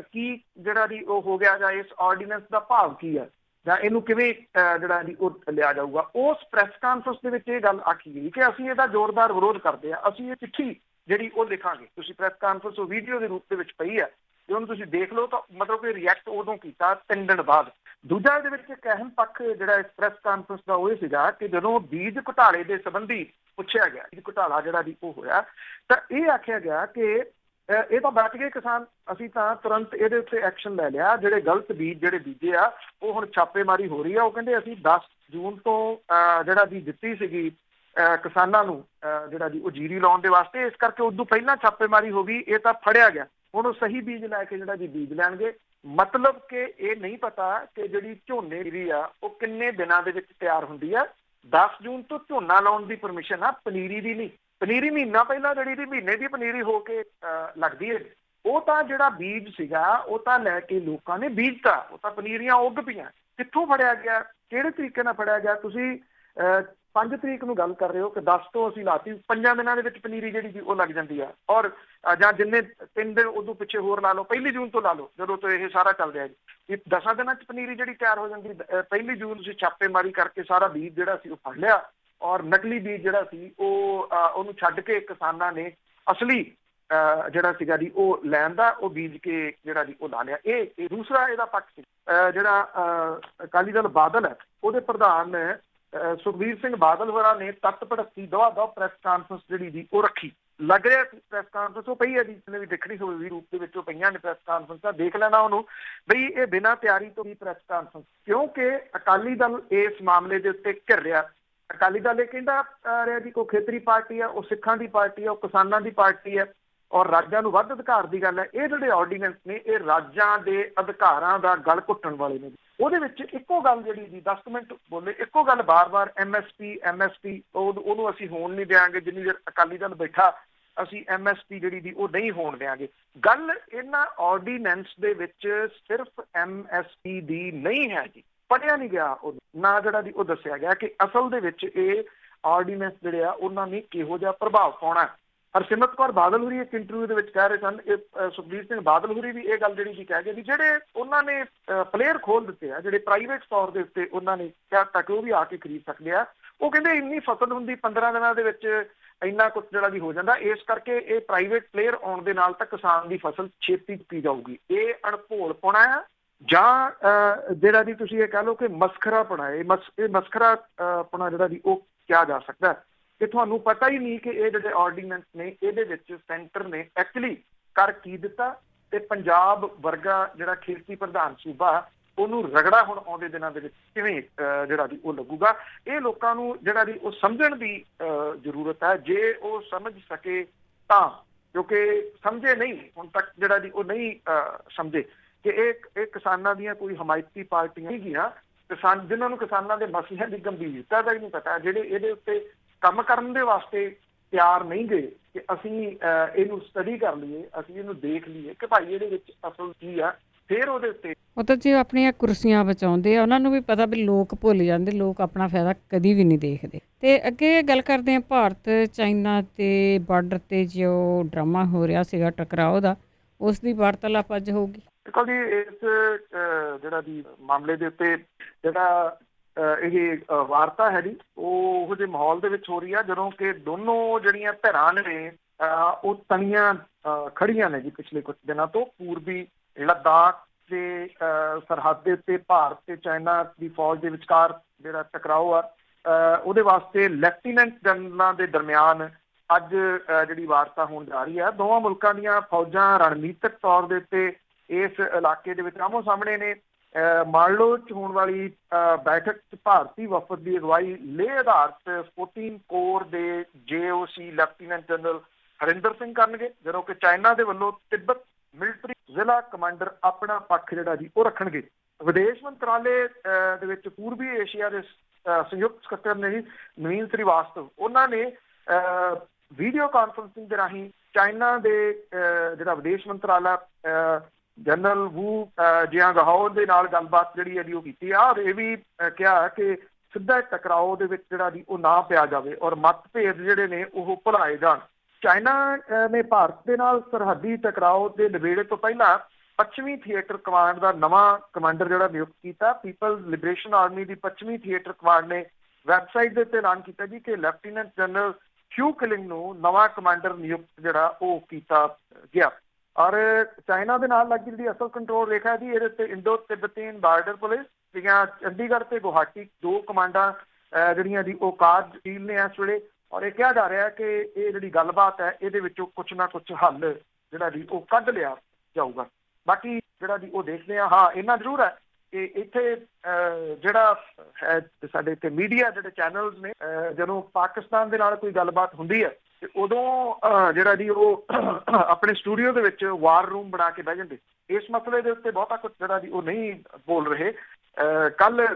ਕੀ ਜਿਹੜਾ ਜੀ ਉਹ ਹੋ ਗਿਆ, ਜਾਂ ਇਸ ਆਰਡੀਨੈਂਸ ਦਾ ਭਾਵ ਕੀ ਹੈ, ਜਾਂ ਇਹਨੂੰ ਕਿਵੇਂ ਜਿਹੜਾ ਜੀ ਉਹ ਲਿਆ ਜਾਊਗਾ। ਉਸ ਪ੍ਰੈਸ ਕਾਨਫਰੰਸ ਦੇ ਵਿੱਚ ਇਹ ਗੱਲ ਆਖੀ ਗਈ ਕਿ ਅਸੀਂ ਇਹਦਾ ਜ਼ੋਰਦਾਰ ਵਿਰੋਧ ਕਰਦੇ ਹਾਂ, ਅਸੀਂ ਇਹ ਚਿੱਠੀ ਜਿਹੜੀ ਉਹ ਲਿਖਾਂਗੇ। ਤੁਸੀਂ ਪ੍ਰੈਸ ਕਾਨਫਰੰਸ ਉਹ ਵੀਡੀਓ ਦੇ ਰੂਪ ਦੇ ਵਿੱਚ ਪਈ ਹੈ, ਜੇ ਉਹਨੂੰ ਤੁਸੀਂ ਦੇਖ ਲਓ ਤਾਂ ਮਤਲਬ ਕਿ ਰਿਐਕਟ ਉਦੋਂ ਕੀਤਾ 3 ਦਿਨ ਬਾਅਦ। ਦੂਜਾ ਇਹਦੇ ਵਿੱਚ ਇੱਕ ਅਹਿਮ ਪੱਖ ਜਿਹੜਾ ਇਸ ਪ੍ਰੈਸ ਕਾਨਫਰੰਸ ਦਾ ਉਹ ਸੀਗਾ ਕਿ ਜਦੋਂ ਬੀਜ ਘੁਟਾਲੇ ਦੇ ਸੰਬੰਧੀ ਪੁੱਛਿਆ ਗਿਆ, ਬੀਜ ਘੁਟਾਲਾ ਜਿਹੜਾ ਜੀ ਉਹ ਹੋਇਆ, ਤਾਂ ਇਹ ਆਖਿਆ ਗਿਆ ਕਿ ਇਹ ਤਾਂ ਬਚ ਗਏ ਕਿਸਾਨ, ਅਸੀਂ ਤਾਂ ਤੁਰੰਤ ਇਹਦੇ ਉੱਤੇ ਐਕਸ਼ਨ ਲੈ ਲਿਆ। ਜਿਹੜੇ ਗਲਤ ਬੀਜ ਜਿਹੜੇ ਬੀਜੇ ਆ ਉਹ ਹੁਣ ਛਾਪੇਮਾਰੀ ਹੋ ਰਹੀ ਆ। ਉਹ ਕਹਿੰਦੇ ਅਸੀਂ 10 ਜੂਨ ਤੋਂ ਜਿਹੜਾ ਜੀ ਦਿੱਤੀ ਸੀਗੀ ਕਿਸਾਨਾਂ ਨੂੰ ਜਿਹੜਾ ਜੀ ਉਹ ਜੀਰੀ ਲਾਉਣ ਦੇ ਵਾਸਤੇ, ਇਸ ਕਰਕੇ ਉਦੋਂ ਪਹਿਲਾਂ ਛਾਪੇਮਾਰੀ ਹੋ ਗਈ। ਇਹ ਤਾਂ ਫੜਿਆ ਗਿਆ, ਹੁਣ ਉਹ ਸਹੀ ਬੀਜ ਲੈ ਕੇ ਜਿਹੜਾ ਜੀ ਬੀਜ ਲੈਣਗੇ। ਮਤਲਬ ਕਿ ਇਹ ਨਹੀਂ ਪਤਾ ਕਿ ਜਿਹੜੀ ਝੋਨੇ ਦੀ ਆ ਉਹ ਕਿੰਨੇ ਦਿਨਾਂ ਦੇ ਵਿੱਚ ਤਿਆਰ ਹੁੰਦੀ ਆ। 10 ਜੂਨ ਤੋਂ ਝੋਨਾ ਲਾਉਣ ਦੀ ਪਰਮਿਸ਼ਨ ਆ, ਪਨੀਰੀ ਦੀ ਨਹੀਂ। ਪਨੀਰੀ ਮਹੀਨਾ ਪਹਿਲਾਂ ਜਿਹੜੀ ਦੀ ਮਹੀਨੇ ਦੀ ਪਨੀਰੀ ਹੋ ਕੇ ਲੱਗਦੀ ਹੈ। ਉਹ ਤਾਂ ਜਿਹੜਾ ਬੀਜ ਸੀਗਾ ਉਹ ਤਾਂ ਲੈ ਕੇ ਲੋਕਾਂ ਨੇ ਬੀਜਤਾ, ਉਹ ਤਾਂ ਪਨੀਰੀਆਂ ਉੱਗ ਪਈਆਂ। ਕਿੱਥੋਂ ਫੜਿਆ ਗਿਆ, ਕਿਹੜੇ ਤਰੀਕੇ ਨਾਲ ਫੜਿਆ ਗਿਆ? ਤੁਸੀਂ 5 ਤਰੀਕ ਨੂੰ ਗੱਲ ਕਰ ਰਹੇ ਹੋ ਕਿ 10 ਤੋਂ ਅਸੀਂ ਲਾਤੀ, 5 ਦਿਨਾਂ ਦੇ ਵਿੱਚ ਪਨੀਰੀ ਜਿਹੜੀ ਜੀ ਉਹ ਲੱਗ ਜਾਂਦੀ ਆ। ਔਰ ਜਾਂ ਜਿੰਨੇ 3 ਦਿਨ ਉਦੋਂ ਪਿੱਛੇ ਹੋਰ ਲਾ ਲਓ, 1 ਜੂਨ ਤੋਂ ਲਾ ਲਓ, ਜਦੋਂ ਤੋਂ ਇਹ ਸਾਰਾ ਚੱਲ ਰਿਹਾ ਜੀ, 10 ਦਿਨਾਂ 'ਚ ਪਨੀਰੀ ਜਿਹੜੀ ਤਿਆਰ ਹੋ ਜਾਂਦੀ। 1 ਜੂਨ ਤੁਸੀਂ ਛਾਪੇਮਾਰੀ ਕਰਕੇ ਸਾਰਾ ਬੀਜ ਜਿਹੜਾ ਸੀ ਉਹ ਫੜ ਲਿਆ, ਔਰ ਨਕਲੀ ਬੀਜ ਜਿਹੜਾ ਸੀ ਉਹਨੂੰ ਛੱਡ ਕੇ ਕਿਸਾਨਾਂ ਨੇ ਅਸਲੀ ਜਿਹੜਾ ਸੀਗਾ ਜੀ ਉਹ ਲੈਣ ਦਾ ਉਹ ਬੀਜ ਕੇ ਜਿਹੜਾ ਜੀ ਉਹ ਲਾ ਲਿਆ। ਇਹ ਦੂਸਰਾ ਇਹਦਾ ਪੱਖ ਸੀ। ਜਿਹੜਾ ਅਕਾਲੀ ਦਲ ਬਾਦਲ ਹੈ, ਉਹਦੇ ਪ੍ਰਧਾਨ ਸੁਖਬੀਰ ਸਿੰਘ ਬਾਦਲ ਹੋਰਾਂ ਨੇ ਤੱਤ ਭੜਕੀ ਦਵਾ ਪ੍ਰੈਸ ਕਾਨਫਰੰਸ ਜਿਹੜੀ ਜੀ ਉਹ ਰੱਖੀ। ਲੱਗ ਰਿਹਾ ਪ੍ਰੈਸ ਕਾਨਫਰੰਸ ਉਹ ਪਈ ਹੈ ਜੀ, ਜਿਹਨੇ ਵੀ ਦੇਖਣੀ ਹੋਵੇ ਵੀ ਰੂਪ ਦੇ ਵਿੱਚ ਉਹ ਪਈਆਂ ਨੇ ਪ੍ਰੈਸ ਕਾਨਫਰੰਸਾਂ, ਦੇਖ ਲੈਣਾ ਉਹਨੂੰ ਬਈ ਇਹ ਬਿਨਾਂ ਤਿਆਰੀ ਤੋਂ ਹੀ ਪ੍ਰੈਸ ਕਾਨਫਰੰਸ, ਕਿਉਂਕਿ ਅਕਾਲੀ ਦਲ ਇਸ ਮਾਮਲੇ ਦੇ ਉੱਤੇ ਘਿਰ ਰਿਹਾ। ਅਕਾਲੀ ਦਲ ਇਹ ਕਹਿੰਦਾ ਰਿਹਾ ਜੀ ਕੋਈ ਖੇਤਰੀ ਪਾਰਟੀ ਆ, ਉਹ ਸਿੱਖਾਂ ਦੀ ਪਾਰਟੀ ਆ, ਉਹ ਕਿਸਾਨਾਂ ਦੀ ਪਾਰਟੀ ਹੈ, ਔਰ ਰਾਜਾਂ ਨੂੰ ਵੱਧ ਅਧਿਕਾਰ ਦੀ ਗੱਲ ਹੈ। ਇਹ ਜਿਹੜੇ ਆਰਡੀਨੈਂਸ ਨੇ ਇਹ ਰਾਜਾਂ ਦੇ ਅਧਿਕਾਰਾਂ ਦਾ ਗਲ ਘੁੱਟਣ ਵਾਲੇ ਨੇ। ਉਹਦੇ ਵਿੱਚ ਇੱਕੋ ਗੱਲ ਜਿਹੜੀ ਜੀ 10 ਮਿੰਟ ਬੋਲੇ, ਇੱਕੋ ਗੱਲ ਬਾਰ-ਬਾਰ MSP ਉਹਨੂੰ ਅਸੀਂ ਹੋਣ ਨਹੀਂ ਦਿਆਂਗੇ, ਜਿੰਨੀ ਦੇਰ ਅਕਾਲੀ ਦਲ ਬੈਠਾ ਅਸੀਂ MSP ਜਿਹੜੀ ਦੀ ਉਹ ਨਹੀਂ ਹੋਣ ਦਿਆਂਗੇ। ਗੱਲ ਇਹਨਾਂ ਆਰਡੀਨੈਂਸ ਦੇ ਵਿੱਚ ਸਿਰਫ MSP ਦੀ ਨਹੀਂ ਹੈ ਜੀ, ਪੜ੍ਹਿਆ ਨਹੀਂ ਗਿਆ ਉਹ ਨਾ ਜਿਹੜਾ ਜੀ ਉਹ ਦੱਸਿਆ ਗਿਆ ਕਿ ਅਸਲ ਦੇ ਵਿੱਚ ਇਹ ਆਰਡੀਨੈਂਸ ਜਿਹੜੇ ਆ ਉਹਨਾਂ ਨੇ ਕਿਹੋ ਜਿਹਾ ਪ੍ਰਭਾਵ ਪਾਉਣਾ। ਹਰਸਿਮਰਤ ਕੌਰ ਬਾਦਲ ਹੋਰੀ ਇੱਕ ਇੰਟਰਵਿਊ ਦੇ ਵਿੱਚ ਕਹਿ ਰਹੇ ਸਨ, ਸੁਖਬੀਰ ਸਿੰਘ ਬਾਦਲ ਹੋਰੀ ਵੀ ਇਹ ਗੱਲ ਜਿਹੜੀ ਜੀ ਕਹਿ ਗਏ ਵੀ ਜਿਹੜੇ ਉਹਨਾਂ ਨੇ ਪਲੇਅਰ ਖੋਲ ਦਿੱਤੇ ਆ, ਜਿਹੜੇ ਪ੍ਰਾਈਵੇਟ ਤੌਰ ਦੇ ਉੱਤੇ ਉਹਨਾਂ ਨੇ ਕਿਹਾ ਤੱਕ ਉਹ ਵੀ ਆ ਕੇ ਖਰੀਦ ਸਕਦੇ ਆ। ਉਹ ਕਹਿੰਦੇ ਇੰਨੀ ਫਸਲ ਹੁੰਦੀ 15 ਦਿਨਾਂ ਦੇ ਵਿੱਚ ਇੰਨਾ ਕੁਛ ਜਿਹੜਾ ਵੀ ਹੋ ਜਾਂਦਾ, ਇਸ ਕਰਕੇ ਇਹ ਪ੍ਰਾਈਵੇਟ ਪਲੇਅਰ ਆਉਣ ਦੇ ਨਾਲ ਤਾਂ ਕਿਸਾਨ ਦੀ ਫਸਲ ਛੇਤੀ ਚੁੱਕੀ ਜਾਊਗੀ। ਇਹ ਅਣਭੋਲਪੁਣਾ ਆ ਜਾਂ ਜਿਹੜਾ ਜੀ ਤੁਸੀਂ ਇਹ ਕਹਿ ਲਓ ਕਿ ਮਸਖਰਾਪੁਣਾ, ਇਹ ਮਸਖਰਾਪੁਣਾ ਜਿਹੜਾ ਜੀ ਉਹ ਕਿਹਾ ਜਾ ਸਕਦਾ ਕਿ ਤੁਹਾਨੂੰ ਪਤਾ ਹੀ ਨਹੀਂ ਕਿ ਇਹ ਜਿਹੜੇ ਆਰਡੀਨੈਂਸ ਨੇ ਇਹਦੇ ਵਿੱਚ ਸੈਂਟਰ ਨੇ ਐਕਚੁਅਲੀ ਕਰ ਕੀ ਦਿੱਤਾ, ਤੇ ਪੰਜਾਬ ਵਰਗਾ ਜਿਹੜਾ ਖੇਤੀ ਪ੍ਰਧਾਨ ਸੂਬਾ ਉਹਨੂੰ ਰਗੜਾ ਹੁਣ ਆਉਂਦੇ ਦਿਨਾਂ ਦੇ ਵਿੱਚ ਕਿਵੇਂ ਜਿਹੜਾ ਜੀ ਉਹ ਲੱਗੂਗਾ। ਇਹ ਲੋਕਾਂ ਨੂੰ ਜਿਹੜਾ ਜੀ ਉਹ ਸਮਝਣ ਦੀ ਜ਼ਰੂਰਤ ਹੈ, ਜੇ ਉਹ ਸਮਝ ਸਕੇ ਤਾਂ, ਕਿਉਂਕਿ ਸਮਝੇ ਨਹੀਂ ਹੁਣ ਤੱਕ ਜਿਹੜਾ ਜੀ ਉਹ ਨਹੀਂ ਸਮਝੇ ਕਿ ਇਹ ਕਿਸਾਨਾਂ ਦੀਆਂ ਕੋਈ ਹਮਾਇਤੀ ਪਾਰਟੀਆਂ ਹੈਗੀਆਂ, ਕਿਸਾਨ ਜਿਨ੍ਹਾਂ ਨੂੰ ਕਿਸਾਨਾਂ ਦੇ ਮਸਲਿਆਂ ਦੀ ਗੰਭੀਰਤਾ ਦਾ ਹੀ ਨਹੀਂ ਪਤਾ, ਜਿਹੜੇ ਇਹਦੇ ਉੱਤੇ ਕੰਮ ਕਰਨ ਦੇ ਵਾਸਤੇ ਤਿਆਰ ਨਹੀਂ ਗਏ ਕਿ ਅਸੀਂ ਇਹਨੂੰ ਸਟੱਡੀ ਕਰ ਲਈਏ, ਅਸੀਂ ਇਹਨੂੰ ਦੇਖ ਲਈਏ ਕਿ ਭਾਈ ਇਹਦੇ ਵਿੱਚ ਅਸਲ ਕੀ ਆ, ਫਿਰ ਉਹਦੇ ਉੱਤੇ। ਉਹ ਤਾਂ ਜੇ ਆਪਣੀਆਂ ਕੁਰਸੀਆਂ ਬਚਾਉਂਦੇ ਆ, ਉਹਨਾਂ ਨੂੰ ਵੀ ਪਤਾ ਵੀ ਲੋਕ ਭੁੱਲ ਜਾਂਦੇ, ਲੋਕ ਆਪਣਾ ਫਾਇਦਾ ਕਦੀ ਵੀ ਨਹੀਂ ਦੇਖਦੇ। ਤੇ ਅੱਗੇ ਗੱਲ ਕਰਦੇ ਹਾਂ ਭਾਰਤ ਚਾਈਨਾ ਤੇ ਬਾਰਡਰ ਤੇ ਜੋ ਡਰਾਮਾ ਹੋ ਰਿਹਾ ਸੀਗਾ ਟਕਰਾਓ ਦਾ, ਉਸ ਦੀ ਵਾਰਤਾਲਾਪ ਅੱਜ ਹੋਊਗੀ। ਦੇਖੋ ਜੀ ਇਸ ਜਿਹੜਾ ਦੀ ਮਾਮਲੇ ਦੇ ਉੱਤੇ ਜਿਹੜਾ ਇਹ ਵਾਰਤਾ ਹੈ ਜੀ ਉਹ ਜਿਹੇ ਮਾਹੌਲ ਦੇ ਵਿੱਚ ਹੋ ਰਹੀ ਆ ਜਦੋਂ ਕਿ ਦੋਨੋਂ ਜਿਹੜੀਆਂ ਧਿਰਾਂ ਨੇ ਉਹ ਤਣੀਆਂ ਖੜੀਆਂ ਨੇ ਜੀ ਪਿਛਲੇ ਕੁਝ ਦਿਨਾਂ ਤੋਂ। ਪੂਰਬੀ ਲੱਦਾਖ ਦੇ ਸਰਹੱਦ ਦੇ ਉੱਤੇ ਭਾਰਤ ਤੇ ਚਾਈਨਾ ਦੀ ਫੌਜ ਦੇ ਵਿਚਕਾਰ ਜਿਹੜਾ ਟਕਰਾਓ ਆ, ਉਹਦੇ ਵਾਸਤੇ ਲੈਫਟੀਨੈਂਟ ਜਨਰਲਾਂ ਦੇ ਦਰਮਿਆਨ ਅੱਜ ਜਿਹੜੀ ਵਾਰਤਾ ਹੋਣ ਜਾ ਰਹੀ ਹੈ। ਦੋਵਾਂ ਮੁਲਕਾਂ ਦੀਆਂ ਫੌਜਾਂ ਰਣਨੀਤਿਕ ਤੌਰ ਦੇ ਉੱਤੇ ਇਸ ਇਲਾਕੇ ਦੇ ਵਿੱਚ ਆਮੋ ਸਾਹਮਣੇ ਨੇ। ਮਾਲਡੋ 'ਚ ਹੋਣ ਵਾਲੀ ਬੈਠਕ 'ਚ ਭਾਰਤੀ ਵਫਦ ਦੀ ਅਗਵਾਈ ਲੇਹ ਆਧਾਰਿਤ 14 ਕੋਰ ਦੇ JOC lieutenant general Harinder Singh ਕਰਨਗੇ, ਜਦੋਂ ਕਿ ਚਾਈਨਾ ਦੇ ਵੱਲੋਂ ਤਿੱਬਤ ਮਿਲਟਰੀ ਜ਼ਿਲ੍ਹਾ ਕਮਾਂਡਰ ਆਪਣਾ ਪੱਖ ਜਿਹੜਾ ਜੀ ਉਹ ਰੱਖਣਗੇ। ਵਿਦੇਸ਼ ਮੰਤਰਾਲੇ ਦੇ ਵਿੱਚ ਪੂਰਬੀ ਏਸ਼ੀਆ ਦੇ ਸੰਯੁਕਤ ਸਕੱਤਰ ਨੇ ਜੀ ਨਵੀਨ ਸ੍ਰੀਵਾਸਤਵ, ਉਹਨਾਂ ਨੇ ਵੀਡੀਓ ਕਾਨਫਰੰਸਿੰਗ ਦੇ ਰਾਹੀਂ ਚਾਈਨਾ ਦੇ ਜਿਹੜਾ ਵਿਦੇਸ਼ ਮੰਤਰਾਲਾ ਜਨਰਲ ਵੂ ਜਿਆਂਗਹਾਓ ਦੇ ਨਾਲ ਗੱਲਬਾਤ ਜਿਹੜੀ ਹੈ ਜੀ ਉਹ ਕੀਤੀ ਆ, ਔਰ ਇਹ ਵੀ ਕਿਹਾ ਕਿ ਸਿੱਧਾ ਟਕਰਾਓ ਦੇ ਵਿੱਚ ਜਿਹੜਾ ਜੀ ਉਹ ਨਾ ਪਿਆ ਜਾਵੇ ਔਰ ਮਤਭੇਦ ਜਿਹੜੇ ਨੇ ਉਹ ਭੁਲਾਏ ਜਾਣ। ਚਾਈਨਾ ਨੇ ਭਾਰਤ ਦੇ ਨਾਲ ਸਰਹੱਦੀ ਟਕਰਾਓ ਦੇ ਨਿਬੇੜੇ ਤੋਂ ਪਹਿਲਾਂ ਪੱਛਮੀ ਥੀਏਟਰ ਕਮਾਂਡ ਦਾ ਨਵਾਂ ਕਮਾਂਡਰ ਜਿਹੜਾ ਨਿਯੁਕਤ ਕੀਤਾ। ਪੀਪਲਜ਼ ਲਿਬਰੇਸ਼ਨ ਆਰਮੀ ਦੀ ਪੱਛਮੀ ਥੀਏਟਰ ਕਮਾਂਡ ਨੇ ਵੈਬਸਾਈਟ ਦੇ ਉੱਤੇ ਐਲਾਨ ਕੀਤਾ ਜੀ ਕਿ ਲੈਫਟੀਨੈਂਟ ਜਨਰਲ ਹਿਊ ਕਿਲਿੰਗ ਨੂੰ ਨਵਾਂ ਕਮਾਂਡਰ ਨਿਯੁਕਤ ਜਿਹੜਾ ਉਹ ਕੀਤਾ ਗਿਆ। ਔਰ ਚਾਈਨਾ ਦੇ ਨਾਲ ਲੱਗੀ ਜਿਹੜੀ ਅਸਲ ਕੰਟਰੋਲ ਰੇਖਾ ਦੀ ਇਹਦੇ ਉੱਤੇ ਇੰਡੋ ਤਿੱਬਤੀਨ ਬਾਰਡਰ ਪੁਲਿਸ ਦੀਆਂ ਚੰਡੀਗੜ੍ਹ ਤੇ ਗੁਹਾਟੀ 2 ਕਮਾਂਡਾਂ ਜਿਹੜੀਆਂ ਦੀ ਉਹ ਕਾਰਜਸ਼ੀਲ ਨੇ ਇਸ ਵੇਲੇ, ਔਰ ਇਹ ਕਿਹਾ ਜਾ ਰਿਹਾ ਕਿ ਇਹ ਜਿਹੜੀ ਗੱਲਬਾਤ ਹੈ ਇਹਦੇ ਵਿੱਚੋਂ ਕੁਛ ਨਾ ਕੁਛ ਹੱਲ ਜਿਹੜਾ ਜੀ ਉਹ ਕੱਢ ਲਿਆ ਜਾਊਗਾ। ਬਾਕੀ ਜਿਹੜਾ ਜੀ ਉਹ ਦੇਖਦੇ ਹਾਂ। ਹਾਂ ਇੰਨਾ ਜ਼ਰੂਰ ਹੈ ਕਿ ਇੱਥੇ ਜਿਹੜਾ ਹੈ ਸਾਡੇ ਇੱਥੇ ਮੀਡੀਆ ਜਿਹੜੇ ਚੈਨਲਸ ਨੇ, ਜਦੋਂ ਪਾਕਿਸਤਾਨ ਦੇ ਨਾਲ ਕੋਈ ਗੱਲਬਾਤ ਹੁੰਦੀ ਹੈ ਤੇ ਉਦੋਂ ਜਿਹੜਾ ਜੀ ਉਹ ਆਪਣੇ ਸਟੂਡੀਓ ਦੇ ਵਿੱਚ ਵਾਰ ਰੂਮ ਬਣਾ ਕੇ ਬਹਿ ਜਾਂਦੇ। ਇਸ ਮਸਲੇ ਦੇ ਉੱਤੇ ਬਹੁਤਾ ਕੁਝ ਜਿਹੜਾ ਜੀ ਉਹ ਨਹੀਂ ਬੋਲ ਰਹੇ। ਕੱਲ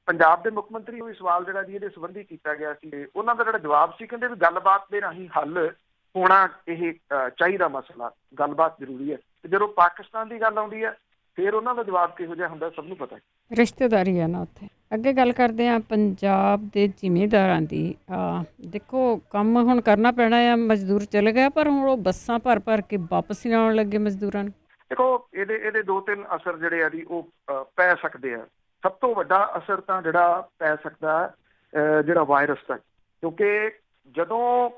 ਪੰਜਾਬ ਦੇ ਮੁੱਖ ਮੰਤਰੀ ਨੂੰ ਵੀ ਸਵਾਲ ਜਿਹੜਾ ਜੀ ਇਹਦੇ ਸੰਬੰਧੀ ਕੀਤਾ ਗਿਆ ਸੀ, ਉਹਨਾਂ ਦਾ ਜਿਹੜਾ ਜਵਾਬ ਸੀ, ਕਹਿੰਦੇ ਵੀ ਗੱਲਬਾਤ ਦੇ ਰਾਹੀਂ ਹੱਲ ਹੋਣਾ ਇਹ ਚਾਹੀਦਾ ਮਸਲਾ, ਗੱਲਬਾਤ ਜ਼ਰੂਰੀ ਹੈ। ਤੇ ਜਦੋਂ ਪਾਕਿਸਤਾਨ ਦੀ ਗੱਲ ਆਉਂਦੀ ਹੈ ਫਿਰ ਉਹਨਾਂ ਦਾ ਜਵਾਬ ਕਿਹੋ ਜਿਹਾ ਹੁੰਦਾ ਸਭ ਨੂੰ ਪਤਾ ਹੈ। ਰਿਸ਼ਤੇਦਾਰੀ ਹੈ ਨਾ ਉੱਥੇ। ਅੱਗੇ ਗੱਲ ਕਰਦੇ ਹਾਂ ਪੰਜਾਬ ਦੇ ਜ਼ਿਮੀਂਦਾਰਾਂ ਦੀ। ਦੇਖੋ ਕੰਮ ਹੁਣ ਕਰਨਾ ਪੈਣਾ ਆ, ਮਜ਼ਦੂਰ ਚਲੇ ਗਿਆ ਪਰ ਹੁਣ ਉਹ ਬੱਸਾਂ ਭਰ ਭਰ ਕੇ ਵਾਪਸ ਨਹੀਂ ਆਉਣ ਲੱਗੇ ਮਜ਼ਦੂਰਾਂ ਨੂੰ। ਦੇਖੋ ਇਹਦੇ 2-3 ਅਸਰ ਜਿਹੜੇ ਆ ਜੀ ਉਹ ਪੈ ਸਕਦੇ ਆ। ਸਭ ਤੋਂ ਵੱਡਾ ਅਸਰ ਤਾਂ ਜਿਹੜਾ ਪੈ ਸਕਦਾ ਜਿਹੜਾ ਵਾਇਰਸ ਦਾ, ਕਿਉਂਕਿ ਜਦੋਂ